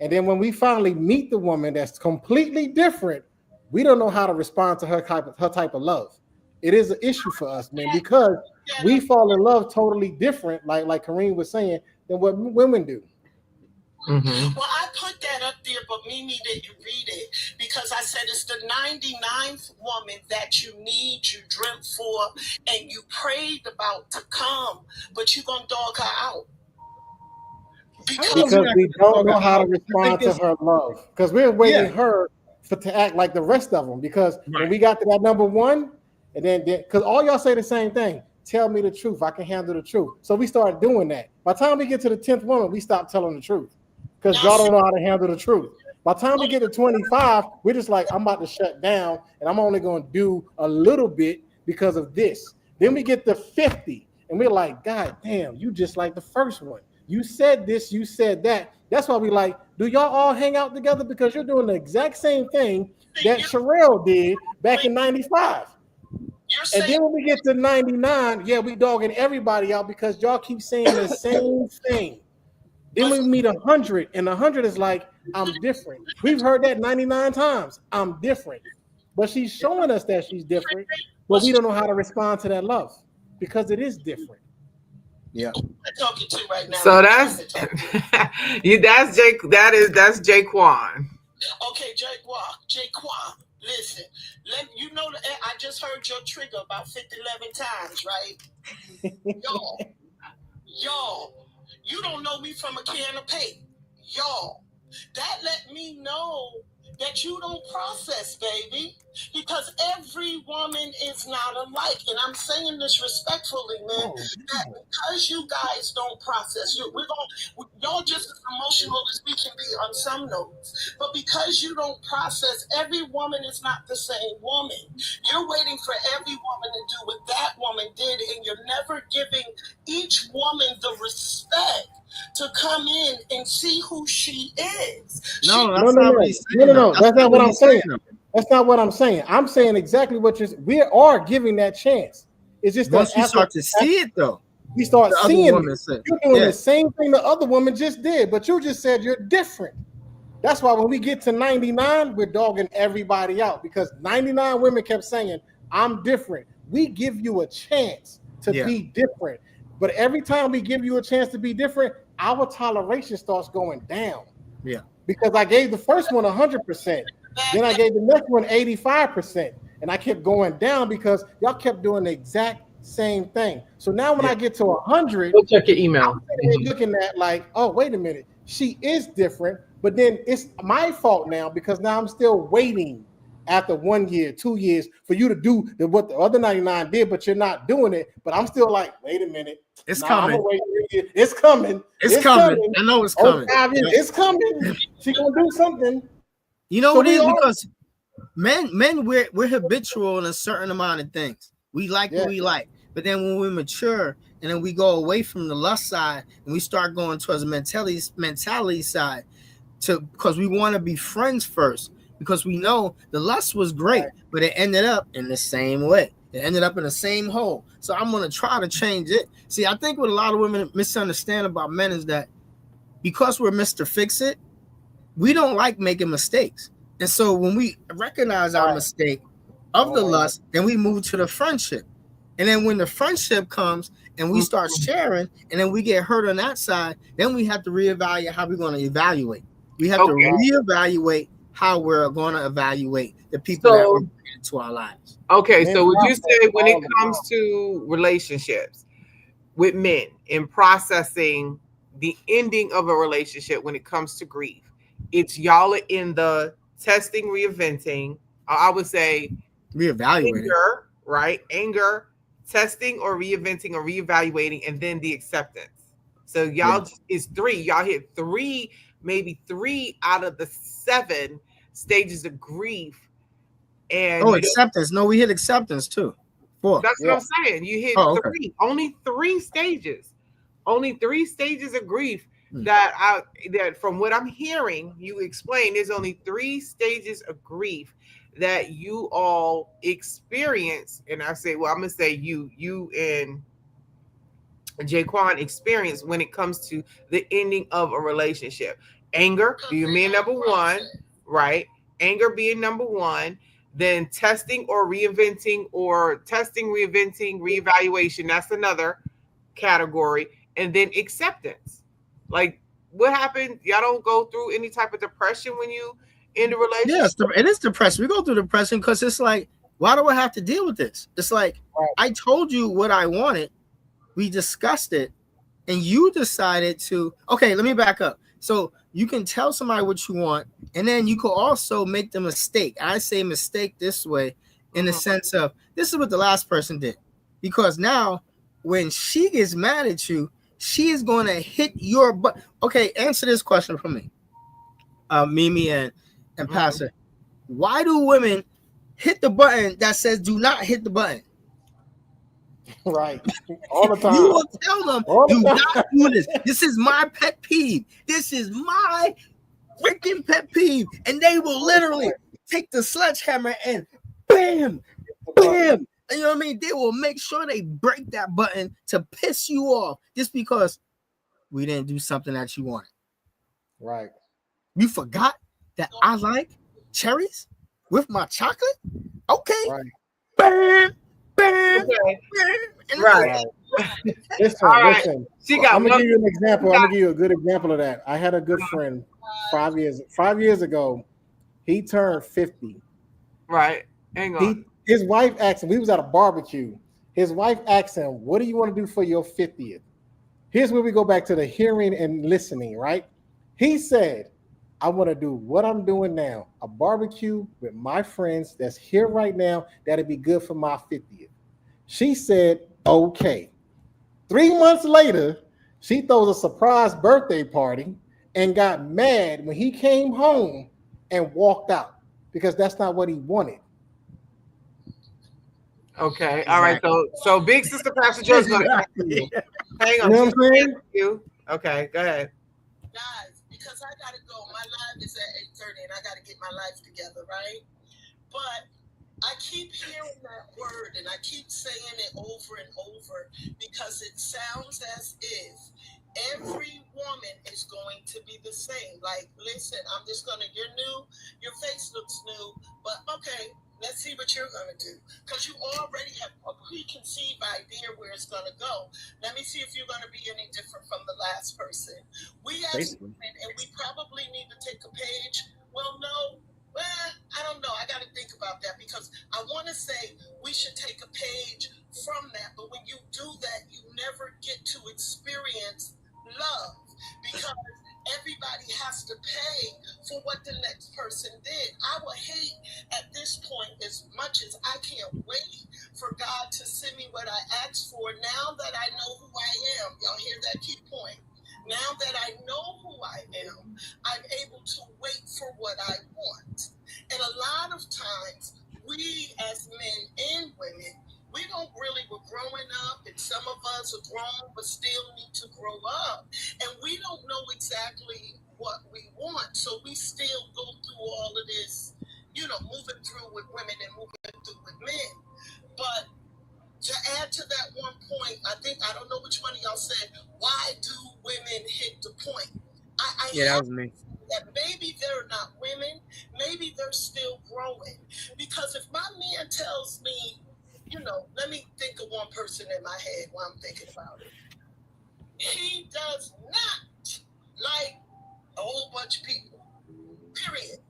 And then when we finally meet the woman that's completely different, we don't know how to respond to her type of love. It is an issue for us, man, because we fall in love totally different, like Kareem was saying, than what women do. Mm-hmm. Well, I put that up there, but Mimi didn't read it because I said it's the 99th woman that you need, you dreamt for, and you prayed about to come, but you're going to dog her out. Because we don't know how to respond to her love. Because we're waiting her to act like the rest of them. Because when we got to that number one, and then because all y'all say the same thing, tell me the truth, I can handle the truth. So we started doing that. By the time we get to the 10th woman, we stop telling the truth. Because y'all don't know how to handle the truth. By the time we get to 25, we're just like, I'm about to shut down, and I'm only going to do a little bit because of this. Then we get to 50, and we're like, God damn, you just like the first one. You said this, you said that. That's why we like, do y'all all hang out together? Because you're doing the exact same thing that Sherelle did back in 95. And then when we get to 99, we dogging everybody out because y'all keep saying the same thing. Then we meet 100, and 100 is like, I'm different. We've heard that 99 times. I'm different. But she's showing us that she's different, but we don't know how to respond to that love because it is different. Yeah. I'm talking to right now. So that's that's Jaquan. Okay, Jaquan. Listen, you know I just heard your trigger about 11 times, right? Y'all, you don't know me from a can of paint. Y'all, that let me know that you don't process, baby, because every woman is not alike. And I'm saying this respectfully, man, that because you guys don't process, y'all just as emotional as we can be on some notes, but because you don't process, every woman is not the same woman. You're waiting for every woman to do what that woman did, and you're never giving each woman the respect to come in and see who she is. No, that's not what he's saying. No. That's not what I'm saying. That's not what I'm saying. I'm saying exactly what we are giving that chance. It's just once that you start to see it, though, we start seeing it. You're doing the same thing the other woman just did, but you just said you're different. That's why when we get to 99, we're dogging everybody out because 99 women kept saying, I'm different. We give you a chance to be different. But every time we give you a chance to be different, our toleration starts going down. Yeah. Because I gave the first one 100%. Then I gave the next one 85%. and I kept going down because y'all kept doing the exact same thing. So now when I get to 100, Go check your email. I'm looking at like, oh, wait a minute, she is different, but then it's my fault now because now I'm still waiting after 1 year, 2 years for you to do what the other 99 did, but you're not doing it. But I'm still like, wait a minute, It's coming. I'm gonna wait 3 years. It's coming. It's coming. I know it's coming. 5 years, it's coming. She gonna do something. You know what it is? Because men, we're habitual in a certain amount of things. We like what we like. But then when we mature and then we go away from the lust side and we start going towards the mentality side, because we want to be friends first, because we know the lust was great, but it ended up in the same way. It ended up in the same hole. So I'm going to try to change it. See, I think what a lot of women misunderstand about men is that because we're Mr. Fix-It, we don't like making mistakes. And so when we recognize our mistake of the lust, then we move to the friendship. And then when the friendship comes and we start sharing and then we get hurt on that side, then we have to reevaluate how we're going to evaluate. We have to reevaluate how we're going to evaluate the people that we're bringing into our lives. Okay, so would you say when it comes to relationships with men in processing the ending of a relationship when it comes to grief, it's y'all are in the testing, reinventing, I would say reevaluating, anger, right? Anger, testing or reinventing or reevaluating, and then the acceptance. So y'all is 3. Y'all hit 3, maybe 3 out of the 7 stages of grief. And acceptance. No, we hit acceptance too. 4. That's what I'm saying. You hit 3. Only 3 stages. Only 3 stages of grief that from what I'm hearing you explain, there's only 3 stages of grief that you all experience. And I say, well, I'm gonna say you and Jaquan experience when it comes to the ending of a relationship. Anger being number 1, right? Anger being number 1. Then testing or reinventing, or testing, reinventing, reevaluation. That's another category. And then acceptance. Like, what happened? Y'all don't go through any type of depression when you in a relationship? Yes, it is depression. We go through depression because it's like, why do I have to deal with this? It's like, I told you what I wanted. We discussed it. And you decided to, okay, let me back up. So you can tell somebody what you want, and then you could also make the mistake. I say mistake this way in the sense of, this is what the last person did. Because now when she gets mad at you, she is going to hit your butt. Okay, answer this question for me. Mimi and Pastor. Why do women hit the button that says do not hit the button? Right. All the time. You will tell them, do not do this. This is my pet peeve. This is my freaking pet peeve. And they will literally take the sledgehammer and bam, bam. And you know what I mean? They will make sure they break that button to piss you off just because we didn't do something that you wanted. Right. You forgot that I like cherries with my chocolate? Okay. Right. Bam. Bam, okay. Bam. Right. Listen. I'm gonna give you an example. I'm gonna give you a good example of that. I had a good friend 5 years ago. He turned 50. Right. Hang on. His wife asked him. We was at a barbecue. His wife asked him, "What do you want to do for your 50th?" Here's where we go back to the hearing and listening. Right? He said, I want to do what I'm doing now, a barbecue with my friends that's here right now. That'd be good for my 50th. She said, okay. 3 months later, she throws a surprise birthday party and got mad when he came home and walked out because that's not what he wanted. Okay. All right. So Big Sister Pastor Joe's going to answer you. Hang on. You know what I'm saying? Okay. Go ahead. Guys, because I gotta go. My live is at 8:30 and I gotta get my life together, right? But I keep hearing that word and I keep saying it over and over because it sounds as if every woman is going to be the same. Like, listen, you're new, your face looks new, but okay, let's see what you're going to do. Because you already have a preconceived idea where it's going to go. Let me see if you're going to be any different from the last person. We as women, and we probably need to take a page. Well, no, Well, I don't know. I got to think about that because I want to say we should take a page from that. But when you do that, you never get to experience love because everybody has to pay for what the next person did. I would hate at this point, as much as I can't wait for God to send me what I asked for. Now that I know who I am, y'all hear that key point? Now that I know who I am, I'm able to wait for what I want. And a lot of times, we as men and women, we don't really, we're growing up, and some of us are grown but still need to grow up. And we don't know exactly what we want. So we still go through all of this, moving through with women and moving through with men. But to add to that one point, I don't know which one of y'all said, why do women hit the point? That was me. That maybe they're not women, maybe they're still growing. Because if my man tells me, let me think of one person in my head while I'm thinking about it. He does not like a whole bunch of people, period.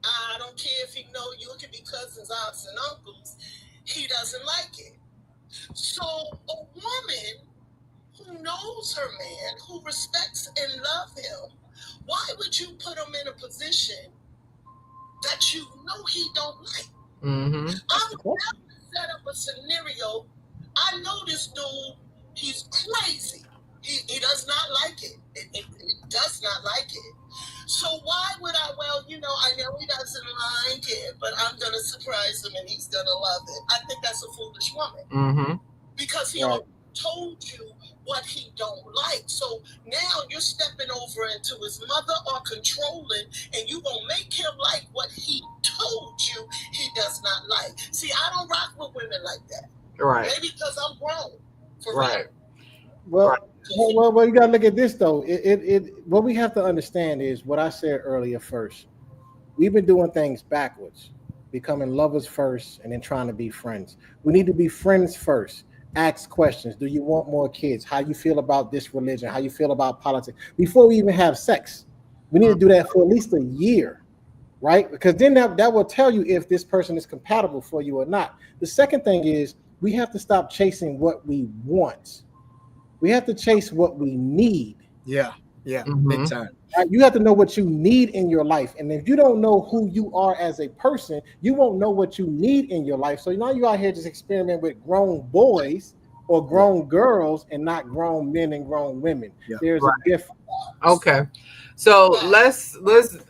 I don't care if he know you, it can be cousins, aunts, and uncles. He doesn't like it. So a woman who knows her man, who respects and loves him, why would you put him in a position that you know he don't like? Mm-hmm. I would never set up a scenario. I know this dude, he's crazy. He does not like it. It does not like it. So why would I? Well, I know he doesn't like it, but I'm going to surprise him and he's going to love it. I think that's a foolish woman. Mm-hmm. Because he already told you what he don't like. So now you're stepping over into his mother or controlling, and you gonna make him like what he told you he does not like. See, I don't rock with women like that. Right. Maybe because I'm grown. Right. Well, you gotta look at this though. What we have to understand is what I said earlier first. We've been doing things backwards, becoming lovers first and then trying to be friends. We need to be friends first. Ask questions. Do you want more kids? How you feel about this religion? How you feel about politics? Before we even have sex, we need to do that for at least a year, right? Because then that will tell you if this person is compatible for you or not. The second thing is we have to stop chasing what we want. We have to chase what we need. Yeah, Mm-hmm. big time. Right? You have to know what you need in your life. And if you don't know who you are as a person, you won't know what you need in your life. So now you out here just experiment with grown boys or grown girls and not grown men and grown women. Yeah. There's a difference. Okay. So let's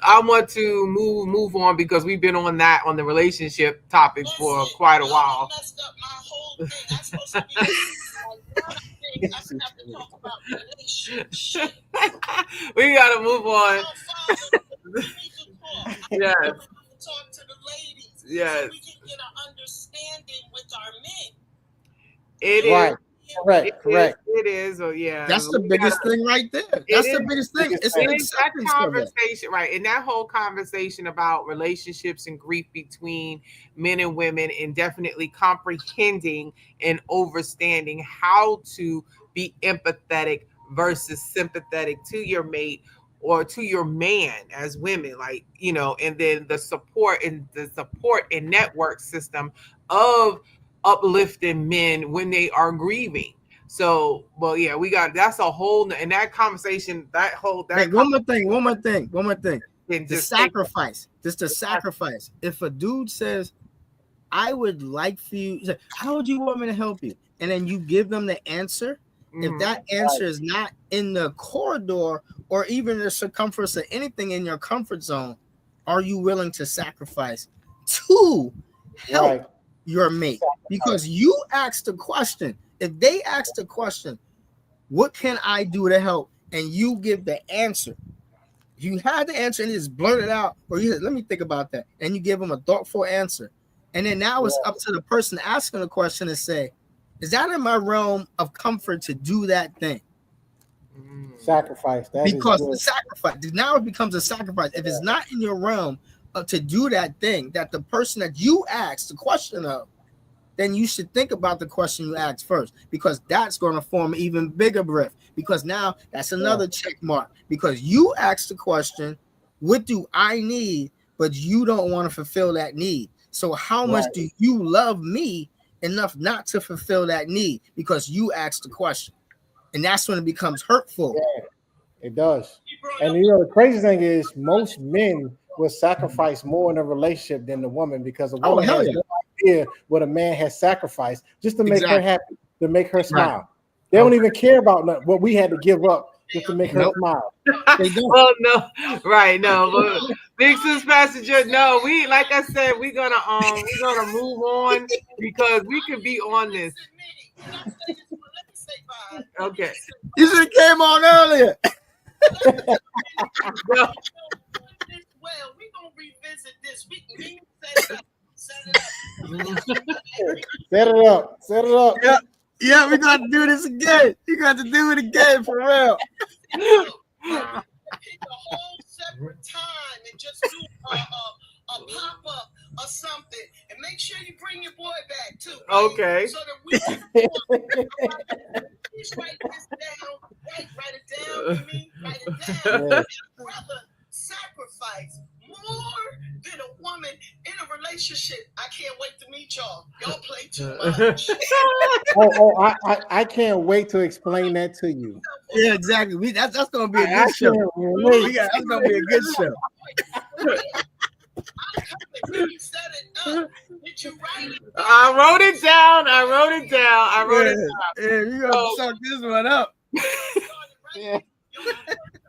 I want to move on because we've been on the relationship topic for quite a while. Messed up my whole thing. I'm supposed to be I have to talk about relationships. We gotta move on. Yes. Talk to the ladies. Yes. So we can get an understanding with our men. It Right. is. Correct. It is. Oh, yeah. That's the biggest thing right there. That's the biggest thing. It's an acceptance that of it. conversation, right? And that whole conversation about relationships and grief between men and women, and definitely comprehending and understanding how to be empathetic versus sympathetic to your mate or to your man as women, like, and then the support and network system of uplifting men when they are grieving. So, well, yeah, that's a whole, and that conversation, one more thing. The sacrifice. Just the sacrifice. If a dude says, I would like for you, how would you want me to help you? And then you give them the answer. Mm-hmm. If that answer is not in the corridor or even the circumference of anything in your comfort zone, are you willing to sacrifice to help your mate? Because you asked the question. If they ask the question, what can I do to help? And you give the answer. You had the answer and just blurt it out, or you said, let me think about that. And you give them a thoughtful answer. And then now it's up to the person asking the question to say, is that in my realm of comfort to do that thing? Sacrifice. Because the sacrifice, now it becomes a sacrifice. If it's not in your realm to do that thing, that the person that you asked the question of, then you should think about the question you asked first, because that's going to form an even bigger rift. Because now that's another check mark. Because you asked the question, what do I need? but you don't want to fulfill that need. So how much do you love me enough not to fulfill that need because you asked the question? And that's when it becomes hurtful. Yeah, it does. And the crazy thing is, most men will sacrifice more in a relationship than the woman, because a woman has no idea what a man has sacrificed just to make her happy, to make her smile. Right. They don't even care about what we had to give up just to make her smile. Well, no, right? No, but Big Sis Passenger. No, we, like I said, we're gonna move on because we could be on this. Okay, you should have came on earlier. Well, we're gonna revisit this. We can set it up. Set it up. Yeah, we're gonna do this again. You got to do it again for real. Pick a whole separate time and just do a pop-up or something, and make sure you bring your boy back too. Right? Okay. So that we can please write this down. Write it down for me. Write it down. Yeah. Brother, sacrifice more than a woman in a relationship. I can't wait to meet y'all. Y'all play too much. I can't wait to explain that to you. Yeah, exactly. That's gonna be a good show. That's gonna be a good show. Did you write it? I wrote it down. Yeah, you gotta suck this one up. Yeah.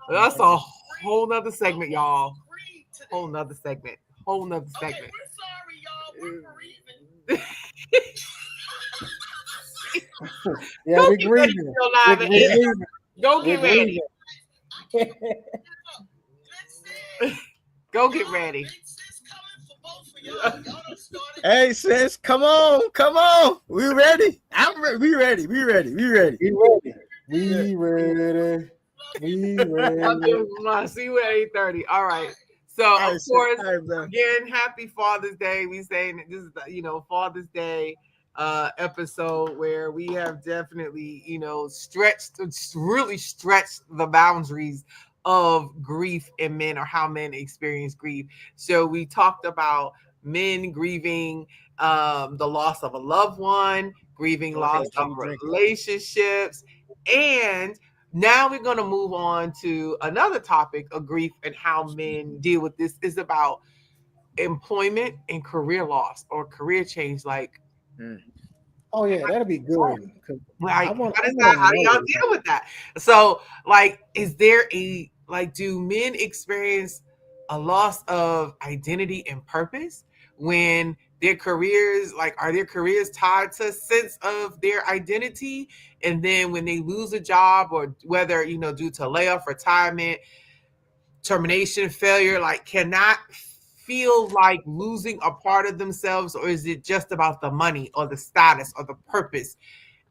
That's a whole nother segment, y'all. Whole nother segment. Okay, we're sorry, y'all. We're grieving. Yeah, we're grieving. Go get ready. Go get ready. Hey sis, come on. We ready? We ready. See you at 8:30. All right. So of course, again, happy Father's Day. We saying that this is the, Father's Day episode where we have definitely, really stretched the boundaries of grief in men, or how men experience grief. So we talked about men grieving the loss of a loved one, grieving loss of relationships, and now we're going to move on to another topic of grief and how men deal with this. Is about employment and career loss or career change. Oh yeah, that'll be good. How do y'all deal with that? So, is there do men experience a loss of identity and purpose when their careers, are their careers tied to a sense of their identity? And then when they lose a job, or whether, due to layoff, retirement, termination, failure, cannot feel like losing a part of themselves? Or is it just about the money or the status or the purpose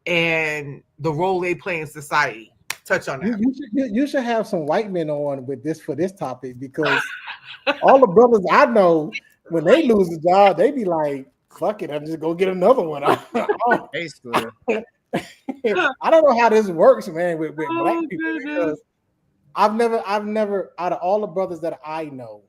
and the role they play in society? Touch on that. You should have some white men on with this for this topic, because all the brothers I know, when they lose a job, they be like, fuck it, I'm just go get another one. I don't know how this works, man, with black people, because I've never, out of all the brothers that I know,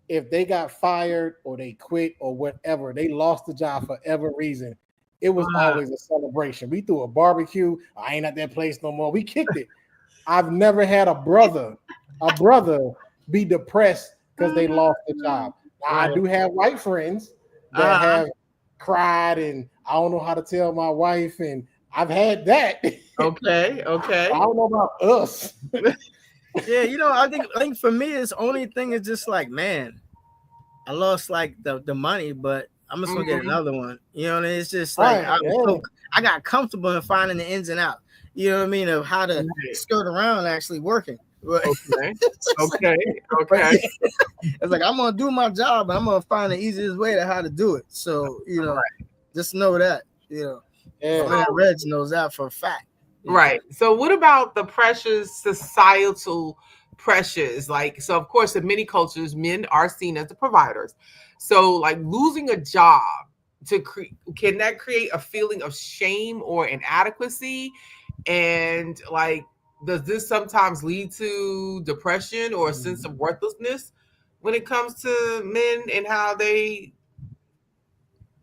if they got fired or they quit or whatever, they lost the job for whatever reason, it was always a celebration. We threw a barbecue. I ain't at that place no more. We kicked it. I've never had a brother be depressed because they lost the job. Now, I do have white friends that have cried, and I don't know how to tell my wife, and I've had that. Okay. I don't know about us. Yeah, I think for me, it's only thing is just man, I lost the money, but I'm just gonna get another one. It's just I got comfortable in finding the ins and outs. You know what I mean, of how to skirt around actually working. Okay. It's I'm gonna do my job, and I'm gonna find the easiest way to how to do it. So just know that. Reg knows that for a fact. Right. So what about the pressures, societal pressures? So of course, in many cultures, men are seen as the providers. So losing a job can that create a feeling of shame or inadequacy? And does this sometimes lead to depression or a sense of worthlessness when it comes to men and how they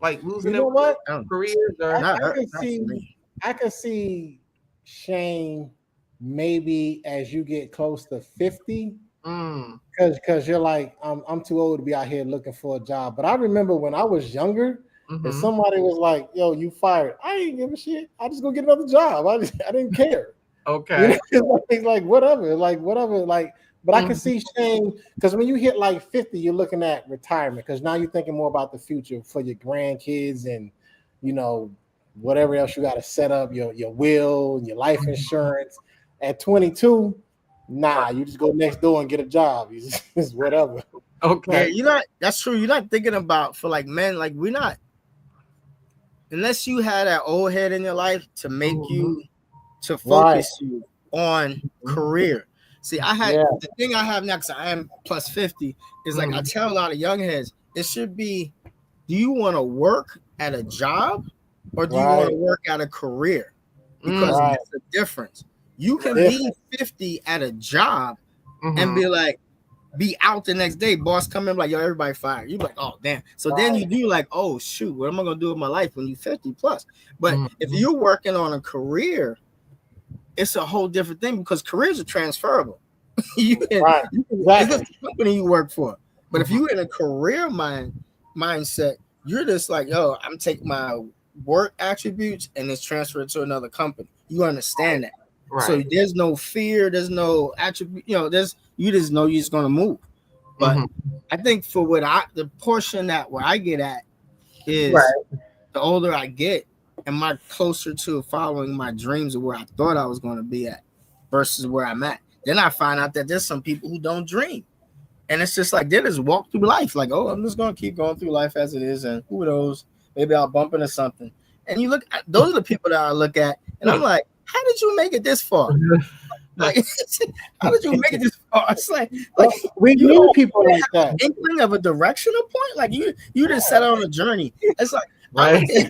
like losing You know what? their careers or I can see Shane maybe as you get close to 50, because you're like, I'm too old to be out here looking for a job. But I remember when I was younger, if somebody was like, yo, you fired, I didn't give a shit. I just go get another job. I didn't care. Okay. You know, it's like whatever. But I can see Shane, because when you hit like 50, you're looking at retirement, because now you're thinking more about the future for your grandkids and, you know, whatever else you got to set up, your will, your life insurance. At 22, nah, you just go next door and get a job. It's whatever. Okay. Yeah, that's true. You're not thinking about, for like men, like we're not, unless you had that old head in your life to make you, to focus you on career. See, the thing I have now, because I am plus 50, is like I tell a lot of young heads, it should be, do you want to work at a job or do you want to work at a career? Because that's the difference. You can be 50 at a job and be like, be out the next day, boss come in like, yo, everybody fired. You like, oh damn. So then you do like, oh shoot, what am I gonna do with my life when you're 50 plus? But if you're working on a career, it's a whole different thing, because careers are transferable. you can it's the company you work for. But if you're in a career mindset, you're just like, yo, I'm taking my work attributes and it's transferred to another company. You understand that. Right. So there's no fear, there's no attribute, you just know you're just gonna move. But I think for the portion that where I get at is the older I get, am I closer to following my dreams of where I thought I was going to be at versus where I'm at. Then I find out that there's some people who don't dream. And it's just like, they just walk through life like, oh, I'm just going to keep going through life as it is. And who knows, maybe I'll bump into something. And you look at, those are the people that I look at. And I'm like, how did you make it this far? Like, how did you make it this far? It's like we need people like that. Inkling of a directional point. Like you just set on a journey. It's like,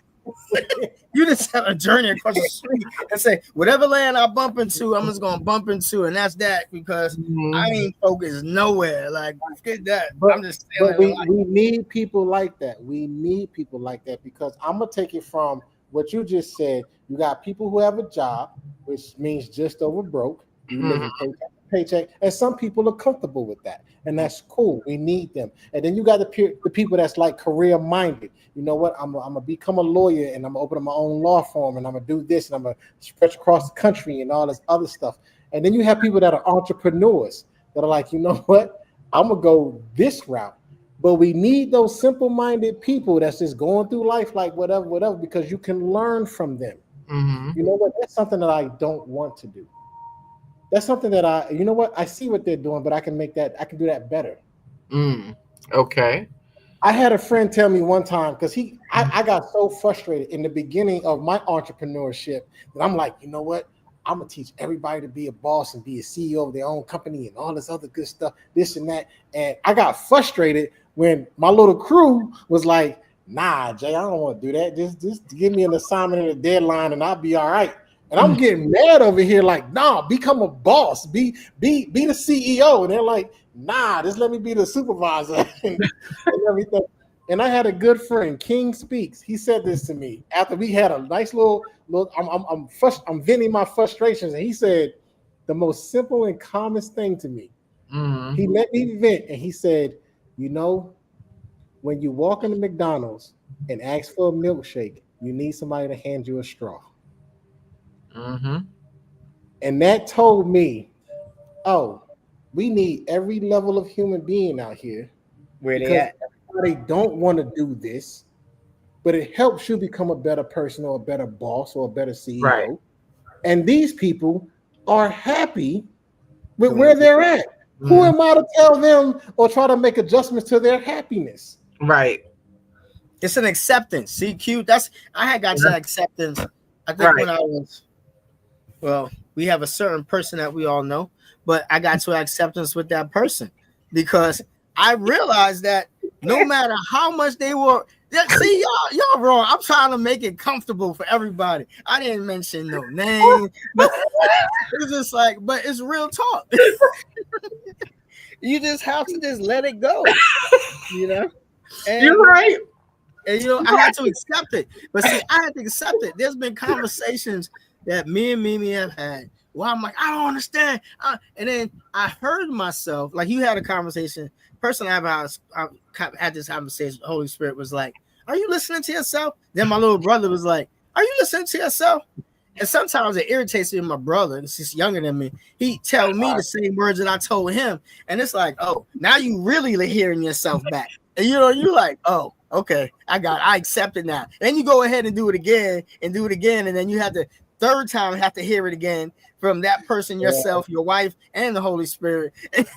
you just set a journey across the street and say, whatever land I bump into, I'm just gonna bump into, and that's that, because I ain't focused nowhere. Like, forget that. But, I'm just we need people like that. We need people like that, because I'm gonna take it from what you just said. You got people who have a job, which means just over broke. You live in paycheck to paycheck, and some people are comfortable with that, and that's cool. We need them. And then you got the people that's like career minded. You know what? I'm gonna become a lawyer, and I'm gonna open up my own law firm, and I'm gonna do this, and I'm gonna stretch across the country, and all this other stuff. And then you have people that are entrepreneurs that are like, you know what? I'm gonna go this route. But we need those simple-minded people that's just going through life like whatever, because you can learn from them. You know what? That's something that I don't want to do. That's something that I see what they're doing, but I can do that better. Okay. I had a friend tell me one time, because I got so frustrated in the beginning of my entrepreneurship that I'm like, you know what? I'm gonna teach everybody to be a boss and be a CEO of their own company and all this other good stuff, this and that. And I got frustrated when my little crew was like, nah, Jay, I don't want to do that. Just give me an assignment and a deadline and I'll be all right. And I'm getting mad over here like, nah, become a boss, be the CEO. And they're like, nah, just let me be the supervisor and everything. And I had a good friend, King Speaks. He said this to me after we had a nice little I'm venting my frustrations. And he said the most simple and calmest thing to me. He let me vent, and he said, you know, when you walk into McDonald's and ask for a milkshake, you need somebody to hand you a straw. And that told me, oh, we need every level of human being out here. Where they at? They don't want to do this, but it helps you become a better person or a better boss or a better CEO. Right. And these people are happy with where they're at. Who am I to tell them or try to make adjustments to their happiness? Right. It's an acceptance. See, Q, I had got to acceptance. I think when I was, well, we have a certain person that we all know, but I got to acceptance with that person because I realized that no matter how much they were, see, y'all wrong. I'm trying to make it comfortable for everybody. I didn't mention no name, but it's just like, but it's real talk. You just have to just let it go, you know. And, You're right. and you know, I had to accept it. But see, I had to accept it. There's been conversations that me and Mimi have had where I'm like, I don't understand. And then I heard myself, like you had a conversation. Person I had this conversation, the Holy Spirit was like, are you listening to yourself? Then my little brother was like, are you listening to yourself? And sometimes it irritates me. My brother, and he's younger than me, he tell me the same words that I told him. And it's like, oh, now you really hearing yourself back. And you know, you like, oh, okay, I accept it now. And you go ahead and do it again, and then you have to third time have to hear it again from that person, yourself, your wife, and the Holy Spirit. And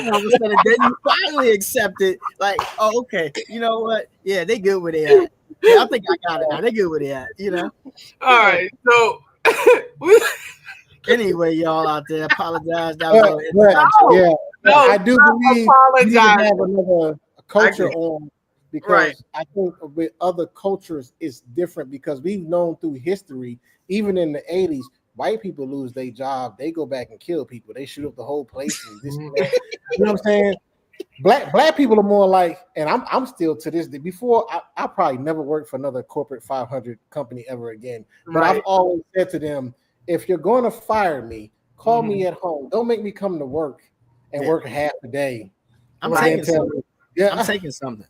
all of a sudden, then you finally accept it. Like, oh, okay, you know what? Yeah, they good where they at. Yeah, I think I got it now. They good where they at, you know. All right, so anyway, y'all out there, apologize. That was I do believe we need to apologize. have another culture on, because I think with other cultures it's different, because we've known through history, even in the 80s, white people lose their job, they go back and kill people, they shoot up the whole place and this and that. You know what I'm saying? Black people are more like, and I'm still to this day. Before I probably never worked for another corporate 500 company ever again. But I've always said to them, if you're going to fire me, call me at home. Don't make me come to work and work half a day. I'm taking something. I'm taking something.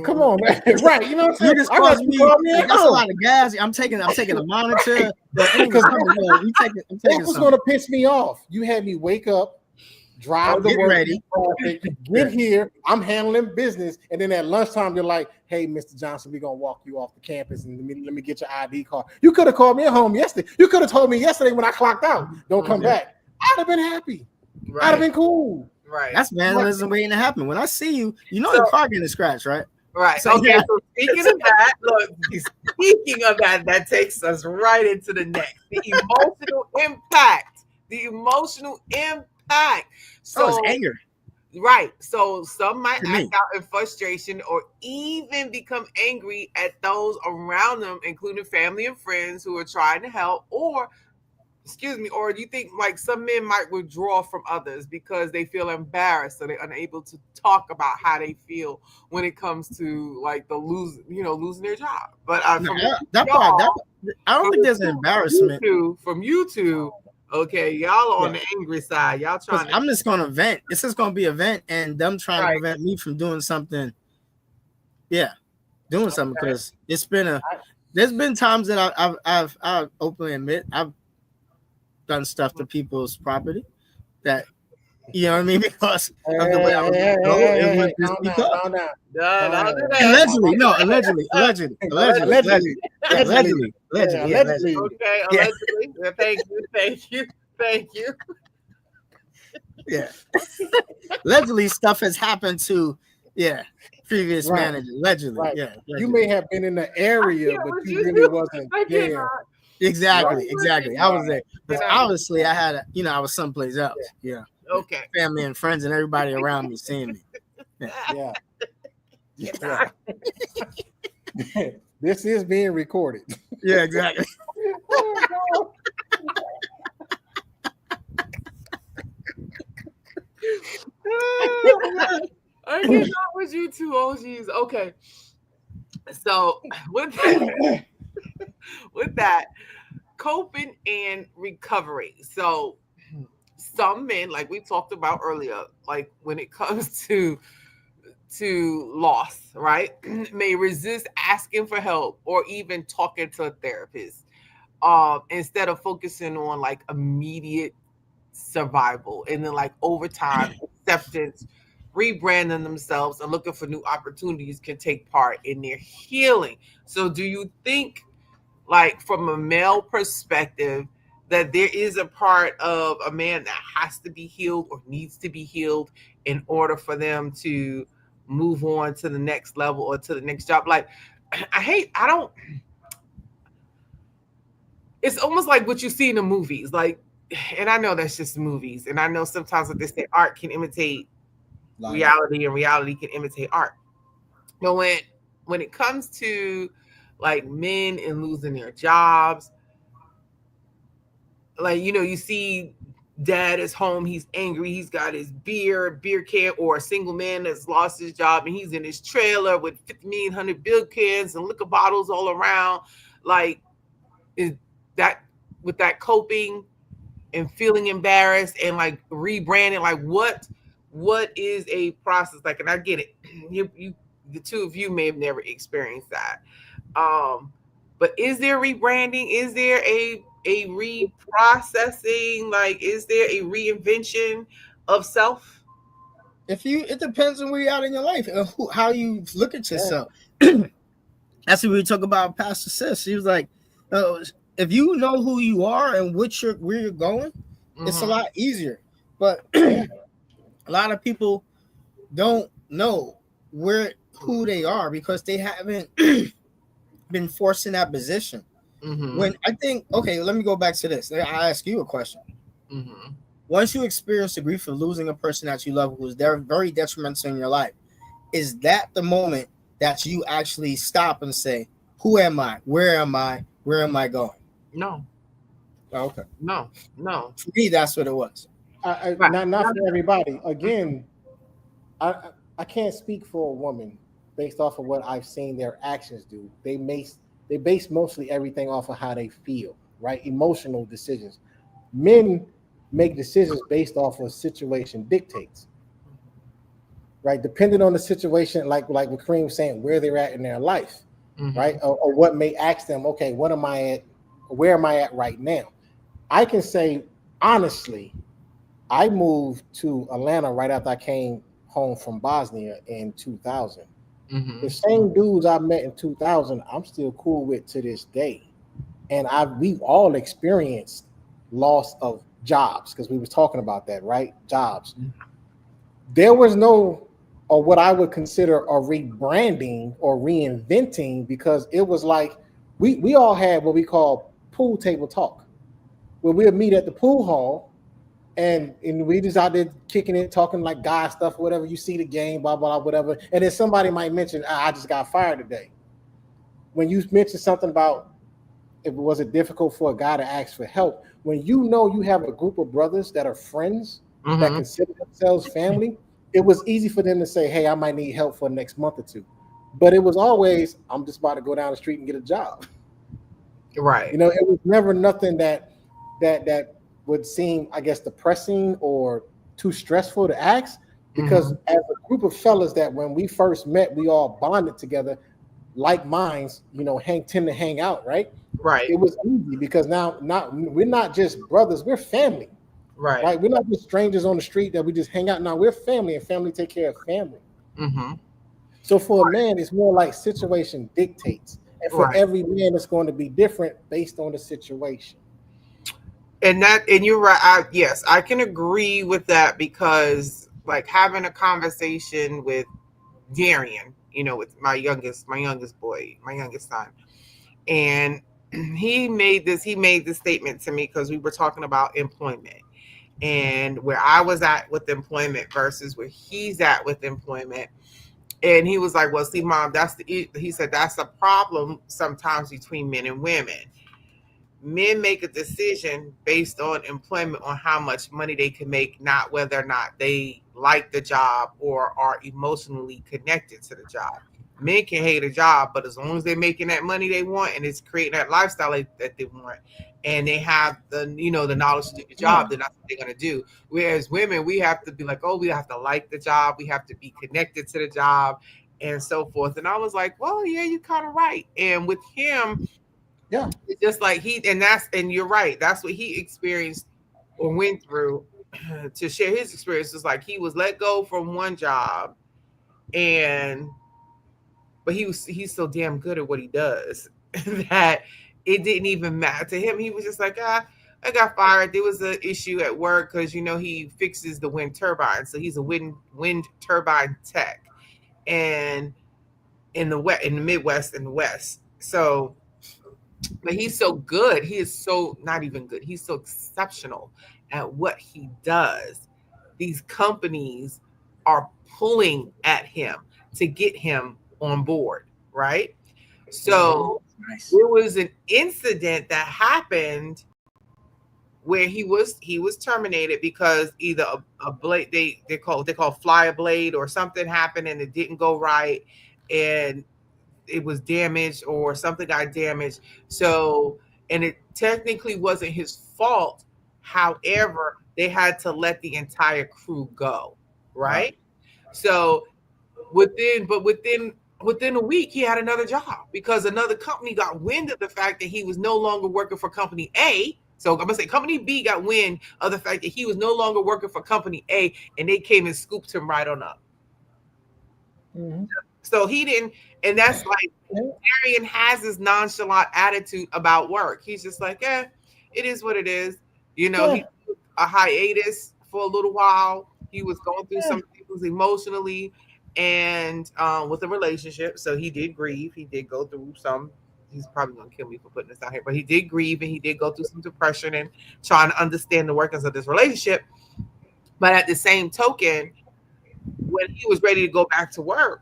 Come on, man. Right? You know what I'm saying? You just cost me. That's a lot of gas. I'm taking a monitor. Because I'm taking. What's going to piss me off? You had me wake up, drive to work, ready, get here. I'm handling business, and then at lunchtime they're like, "Hey, Mr. Johnson, we're gonna walk you off the campus, and let me get your ID card." You could have called me at home yesterday. You could have told me yesterday when I clocked out, "Don't come back." I'd have been happy. I'd have been cool. Right. That's vandalism waiting to happen. When I see you, you know your car getting scratched, right? Right. So, okay. So speaking of that, look. Speaking of that, that takes us right into the next. The emotional impact. The emotional impact. So it's anger. Right. So some might act out in frustration or even become angry at those around them, including family and friends who are trying to help, or do you think like some men might withdraw from others because they feel embarrassed, so they're unable to talk about how they feel when it comes to like losing their job? But I don't think there's an embarrassment from you two. Okay, y'all are on the angry side. Y'all trying to. I'm just going to vent. It's just going to be a vent, and them trying to prevent me from doing something. Yeah, doing something, because it's been there's been times that I've openly admit I've done stuff to people's property that, you know what I mean, because of the way I was going. Allegedly. Okay, allegedly. Thank you. Yeah. Allegedly, stuff has happened to previous managers. Allegedly, allegedly. You may have been in the area, but you really wasn't there. Exactly. I was there, but obviously I had I was someplace else. Yeah. Okay. Family and friends and everybody around me seeing me. Yeah. This is being recorded. Yeah, exactly. I cannot with you two OGs. Okay. So with that, coping and recovery. So some men, like we talked about earlier, like when it comes to loss, right, may resist asking for help or even talking to a therapist, instead of focusing on like immediate survival, and then like over time acceptance, rebranding themselves and looking for new opportunities can take part in their healing. So do you think, like from a male perspective, that there is a part of a man that has to be healed or needs to be healed in order for them to move on to the next level or to the next job? Like, it's almost like what you see in the movies, like, and I know that's just movies, and I know sometimes what they say, art can imitate reality and reality can imitate art. But when it comes to like men and losing their jobs, like, you see dad is home, he's angry, he's got his beer can, or a single man that's lost his job and he's in his trailer with 50 million 100 beer cans and liquor bottles all around. Like, is that with that coping and feeling embarrassed and like rebranding, like what is a process like? And I get it. You the two of you may have never experienced that. But is there rebranding? Is there a reprocessing? Like, is there a reinvention of self? It depends on where you're at in your life and how you look at Yeah. yourself. That's what we talk about. Pastor Sis, she was like, if you know who you are and where you're going, it's a lot easier. But a lot of people don't know who they are because they haven't been forced in that position. When I think, okay, let me go back to this. I ask you a question. Once you experience the grief of losing a person that you love who's very detrimental in your life, is that the moment that you actually stop and say, who am I? Where am I? Where am I going? No. Oh, okay. No. For me, that's what it was. Not for everybody. Again, I can't speak for a woman based off of what I've seen their actions do. They base mostly everything off of how they feel, right? Emotional decisions. Men make decisions based off of situation dictates, right? Depending on the situation, like what Kareem was saying, where they're at in their life, right? Or what may ask them, okay, what am I at? Where am I at right now? I can say honestly, I moved to Atlanta right after I came home from Bosnia in 2000. The same dudes I met in 2000, I'm still cool with to this day. And we've all experienced loss of jobs because we was talking about that, right? Jobs. There was no, or what I would consider a rebranding or reinventing, because it was like we all had what we call pool table talk, where we'll meet at the pool hall and we just out there kicking it, talking like guy stuff, whatever. You see the game, blah, blah, whatever. And then somebody might mention, I just got fired today. When you mention something about if it was difficult for a guy to ask for help, when you know you have a group of brothers that are friends that consider themselves family, it was easy for them to say, hey, I might need help for the next month or two. But it was always, I'm just about to go down the street and get a job. Right. You know, it was never nothing that would seem, I guess, depressing or too stressful to ask, because as a group of fellas that when we first met, we all bonded together, like minds, you know, tend to hang out, right? Right. It was easy because now we're not just brothers, we're family. Right? We're not just strangers on the street that we just hang out. Now we're family, and family take care of family. So for a man, it's more like situation dictates. And for every man, it's going to be different based on the situation. And you're right. Yes, I can agree with that, because like having a conversation with Darian, you know, with my youngest boy, my youngest son, and he made this statement to me because we were talking about employment and where I was at with employment versus where he's at with employment. And he was like, well, see, Mom, he said, that's a problem sometimes between men and women. Men make a decision based on employment, on how much money they can make, not whether or not they like the job or are emotionally connected to the job. Men can hate a job, but as long as they're making that money they want and it's creating that lifestyle that they want, and they have the knowledge to do the job, then that's what they're going to do. Whereas women, we have to be like, oh, we have to like the job, we have to be connected to the job, and so forth. And I was like, well, yeah, you're kind of right. And with him, yeah, it's just like and you're right. That's what he experienced or went through. To share his experiences, like he was let go from one job, but he's so damn good at what he does that it didn't even matter to him. He was just like, I got fired. There was an issue at work because he fixes the wind turbine, so he's a wind turbine tech, and in the Midwest and the West. So, but he's so good. He is so not even good. He's so exceptional at what he does. These companies are pulling at him to get him on board, right? So there was an incident that happened where he was terminated because either a blade they call fly a blade or something happened and it didn't go right and it was damaged or something got damaged. So, and it technically wasn't his fault. However, they had to let the entire crew go, right? So within a week he had another job because another company got wind of the fact that he was no longer working for company A. So I'm gonna say company B got wind of the fact that he was no longer working for company A, and they came and scooped him right on up. Mm-hmm. So he didn't, and that's like Darian has this nonchalant attitude about work. He's just like, it is what it is. You know, he took a hiatus for a little while. He was going through some things emotionally and with a relationship. So he did grieve. He did go through some. He's probably gonna kill me for putting this out here, but he did grieve and he did go through some depression and trying to understand the workings of this relationship. But at the same token, when he was ready to go back to work,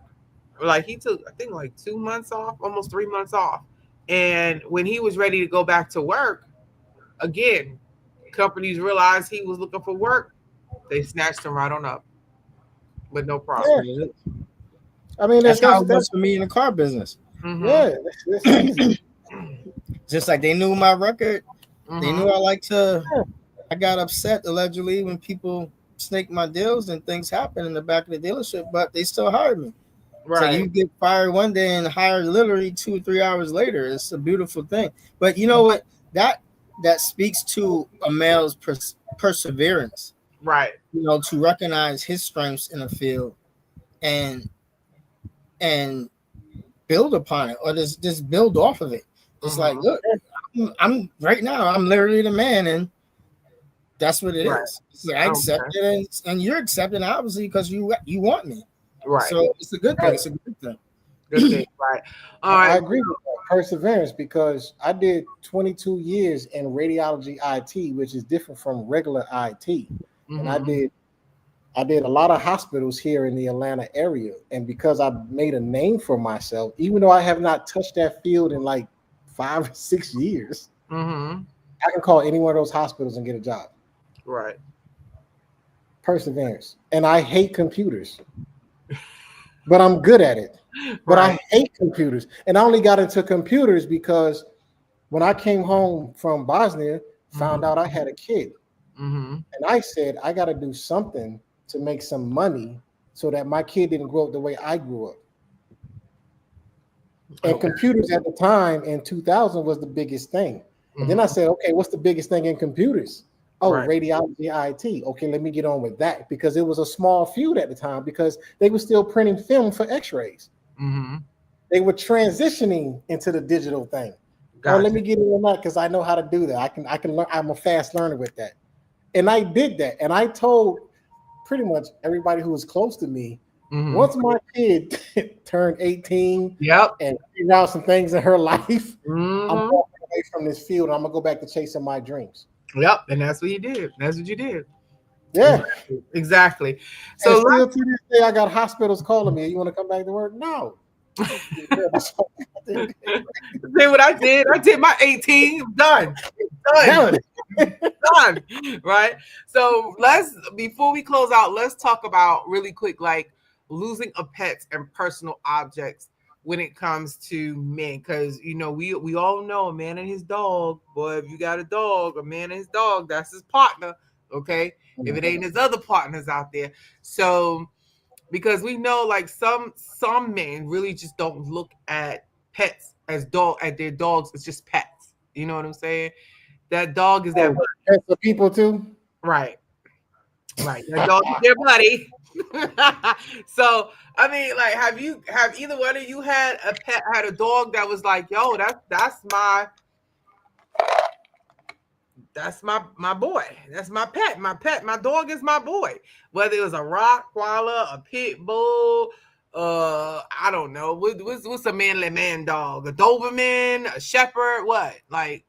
like he took, I think, like 2 months off, almost 3 months off. And when he was ready to go back to work, again, companies realized he was looking for work. They snatched him right on up with no problem. Yeah. I mean, that's how it was for me in the car business. Mm-hmm. Yeah, that's easy. Just like they knew my record, they knew I like to. I got upset allegedly when people snake my deals and things happen in the back of the dealership, but they still hired me. Right. So you get fired one day and hired literally 2 or 3 hours later. It's a beautiful thing. But you know what? That speaks to a male's perseverance. Right. You know, to recognize his strengths in the field and build upon it, or just build off of it. It's like, look, I'm right now, I'm literally the man, and that's what it is. So I accept it, and you're accepting obviously because you want me. Right. So it's a good thing. It's a good thing. Good thing. Right. All right. I agree with that. Perseverance, because I did 22 years in radiology IT, which is different from regular IT. And I did a lot of hospitals here in the Atlanta area. And because I made a name for myself, even though I have not touched that field in like 5 or 6 years, I can call any one of those hospitals and get a job. Right. Perseverance. And I hate computers, but I'm good at it. But I hate computers. And I only got into computers because when I came home from Bosnia, found out I had a kid. And I said, I got to do something to make some money so that my kid didn't grow up the way I grew up. And computers at the time in 2000 was the biggest thing. And then I said, okay, what's the biggest thing in computers? Oh, radiology IT. Okay, let me get on with that, because it was a small field at the time because they were still printing film for x-rays. They were transitioning into the digital thing. Gotcha. Oh, let me get in on that because I know how to do that. I can learn. I'm a fast learner with that. And I did that. And I told pretty much everybody who was close to me, once my kid turned 18 and figured out some things in her life, I'm walking away from this field and I'm going to go back to chasing my dreams. Yep. And that's what you did. That's what you did. Yeah. Exactly. So and still to this day, I got hospitals calling me. You want to come back to work? No. See what I did? I did my 18. Done. Done. Right. So before we close out, let's talk about really quick, like losing a pet and personal objects when it comes to men. Because we all know a man and his dog. Boy, if you got a dog, a man and his dog, that's his partner. Okay. If it ain't his other partners out there. So because we know like some men really just don't look at pets at their dogs. It's just pets. You know what I'm saying? That dog is that pets for people too. Right. That dog is their buddy. So I mean, like, have either one of you had a dog that was like, yo, that's my boy. That's my pet. My dog is my boy. Whether it was a Rottweiler, a pit bull, I don't know. What's a manly man dog? A Doberman, a Shepherd? What? Like,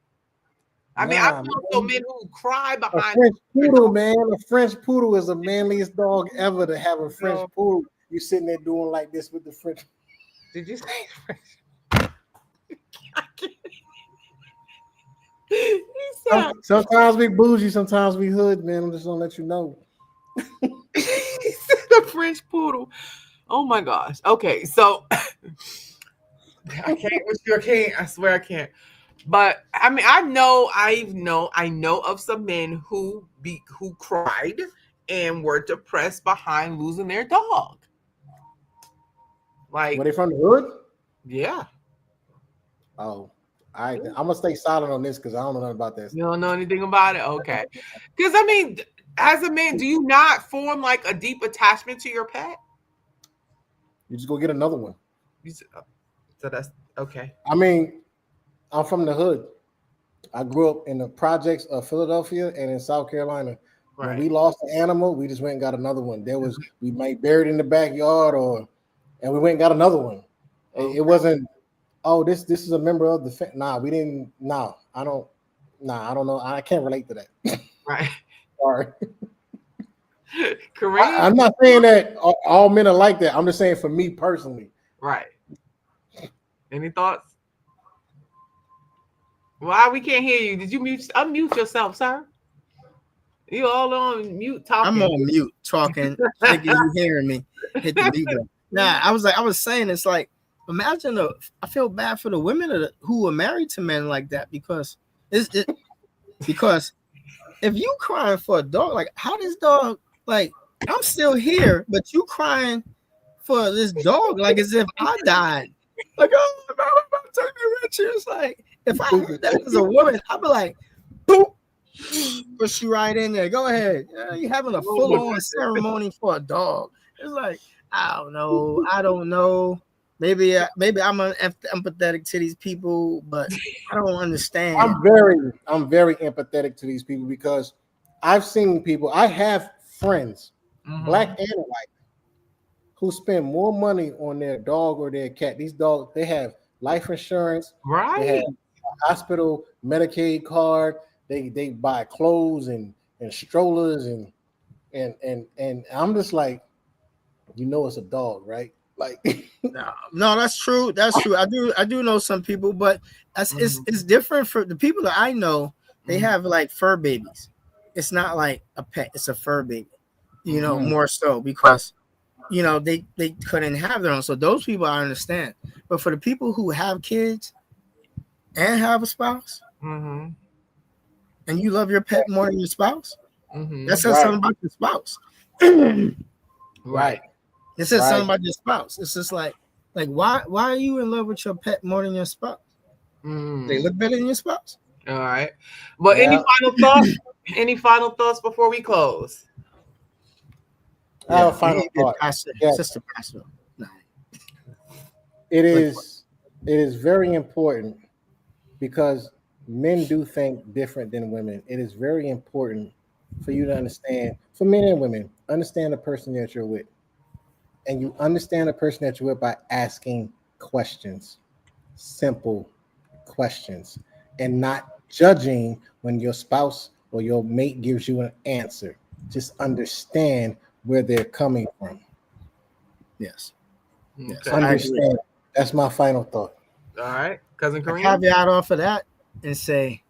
I mean, I've known men who cry behind a French poodle, man. A French poodle is the manliest dog ever to have a French poodle. You're sitting there doing like this with the French. Did you say French? He said, Sometimes we bougie, sometimes we hood, man. I'm just gonna let you know. he said the French poodle. Oh my gosh. Okay, so I can't with you. I can't. I swear I can't. But I mean, I know of some men who cried and were depressed behind losing their dog. Like, Were they from the hood? yeah, Oh, I'm gonna stay silent on this because I don't know nothing about this. you don't know anything about it. Okay, because I mean, as a man, do you not form like a deep attachment to your pet? You just go get another one. So that's okay. I mean, I'm from the hood. I grew up in the projects of Philadelphia and in South Carolina. When we lost an animal, we just went and got another one. We might bury it in the backyard, and we went and got another one. It wasn't. Oh, this is a member of the. Nah, we didn't. Nah, I don't. Nah, I don't know. I can't relate to that. Right. Sorry. Kareem? I'm not saying that all men are like that. I'm just saying for me personally. Right. Any thoughts? Why we can't hear you? Did you unmute yourself, sir? You all on mute talking. I'm on mute talking, thinking you hearing me. Hit the mute button. Nah, I was saying it's like, imagine I feel bad for the women who are married to men like that because because if you crying for a dog, like how this dog, like I'm still here, but you crying for this dog like as if I died. Like, oh, I'm about to take me Richie. It's like if I heard that as a woman, I'd be like, boop, push you right in there. Go ahead. You're having a full-on ceremony for a dog. It's like, I don't know. Maybe I'm empathetic to these people, but I don't understand. I'm very empathetic to these people because I've seen people. I have friends, black and white, who spend more money on their dog or their cat. These dogs, they have life insurance, right? They have a hospital Medicaid card. They buy clothes and strollers and I'm just like, it's a dog, right? Like, no, that's true. That's true. I do know some people, but it's different for the people that I know. They have like fur babies. It's not like a pet. It's a fur baby. More so because they couldn't have their own. So those people I understand. But for the people who have kids and have a spouse, and you love your pet more than your spouse, that says something about your spouse. Right. It says something about your spouse. It's just like why are you in love with your pet more than your spouse? They look better than your spouse. All right. Well, any final thoughts? Any final thoughts before we close? I have a final thought. Sister Pastor. No. It is very important because men do think different than women. It is very important for you to understand, for men and women, understand the person that you're with. And you understand the person that you're with by asking questions, simple questions, and not judging when your spouse or your mate gives you an answer. Just understand where they're coming from. Yes. Okay. Understand. That's my final thought. All right. Cousin Kareem? Caveat off of that and say,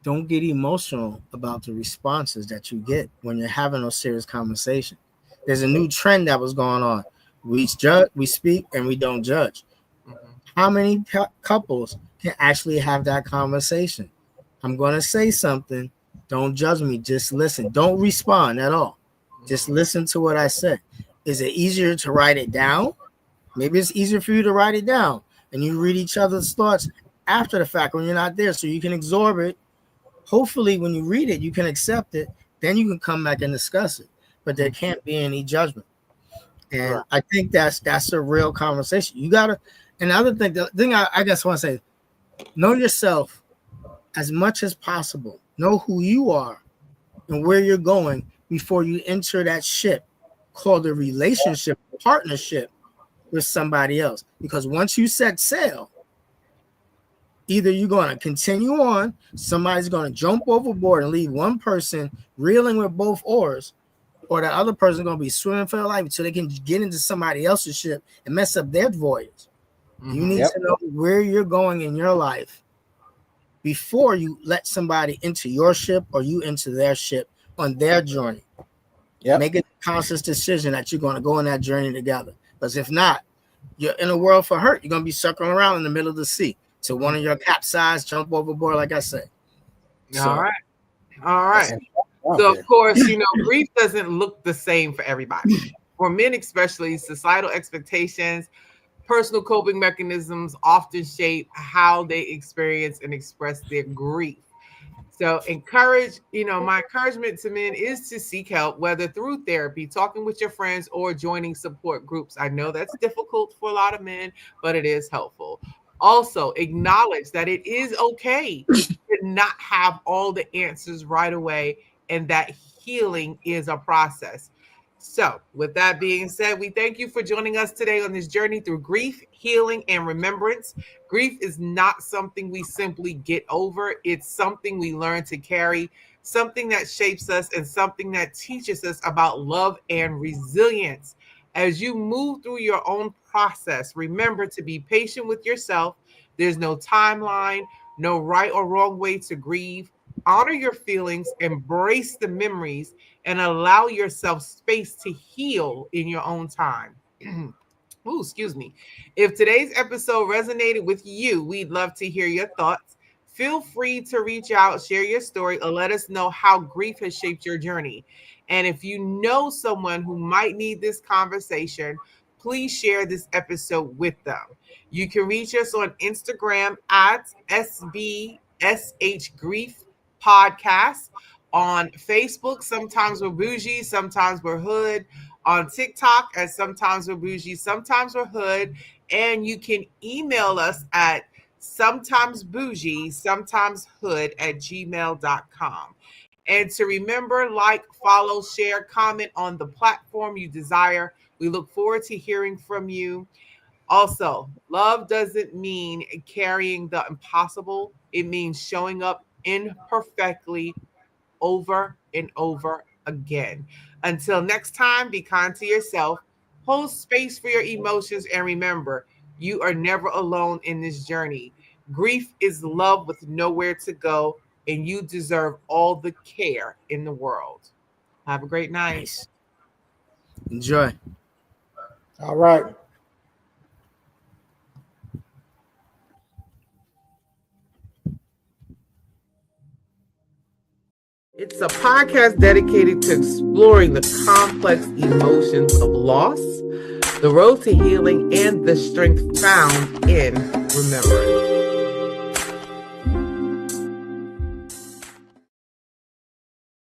don't get emotional about the responses that you get when you're having a serious conversation. There's a new trend that was going on. We judge, we speak, and we don't judge. How many couples can actually have that conversation? I'm going to say something. Don't judge me. Just listen. Don't respond at all. Just listen to what I said. Is it easier to write it down? Maybe it's easier for you to write it down and you read each other's thoughts after the fact when you're not there so you can absorb it. Hopefully, when you read it, you can accept it. Then you can come back and discuss it. But there can't be any judgment. And I think that's a real conversation. You got to, and the thing I guess I want to say, know yourself as much as possible. Know who you are and where you're going before you enter that ship called a relationship, partnership with somebody else. Because once you set sail, either you're going to continue on, somebody's going to jump overboard and leave one person reeling with both oars, or the other person going to be swimming for their life so they can get into somebody else's ship and mess up their voyage. You need to know where you're going in your life before you let somebody into your ship or you into their ship on their journey. Yep. Make a conscious decision that you're going to go on that journey together. Because if not, you're in a world for hurt. You're going to be circling around in the middle of the sea. So one of your capsize, jump overboard, like I said. All right. All right. So, of course, grief doesn't look the same for everybody. For men, especially, societal expectations, personal coping mechanisms often shape how they experience and express their grief. So my encouragement to men is to seek help, whether through therapy, talking with your friends, or joining support groups. I know that's difficult for a lot of men, but it is helpful. Also, acknowledge that it is okay to not have all the answers right away, and that healing is a process. So, with that being said, we thank you for joining us today on this journey through grief, healing, and remembrance. Grief is not something we simply get over. It's something we learn to carry, something that shapes us, and something that teaches us about love and resilience. As you move through your own process, remember to be patient with yourself. There's no timeline, no right or wrong way to grieve. Honor your feelings, embrace the memories, and allow yourself space to heal in your own time. Ooh, excuse me. If today's episode resonated with you, we'd love to hear your thoughts. Feel free to reach out, share your story, or let us know how grief has shaped your journey. And if you know someone who might need this conversation, please share this episode with them. You can reach us on Instagram at SBSH Grief Podcast, on Facebook, Sometimes We're Boujee, Sometimes We're Hood, on TikTok at Sometimes We're Boujee, Sometimes We're Hood, and you can email us at sometimesboujee, sometimeshood@gmail.com. And to remember, like, follow, share, comment on the platform you desire. We look forward to hearing from you. Also, love doesn't mean carrying the impossible. It means showing up imperfectly over and over again. Until next time, be kind to yourself, hold space for your emotions, and remember, you are never alone in this journey. Grief is love with nowhere to go, and you deserve all the care in the world. Have a great night. Nice. Enjoy. All right. It's a podcast dedicated to exploring the complex emotions of loss, the road to healing, and the strength found in remembrance.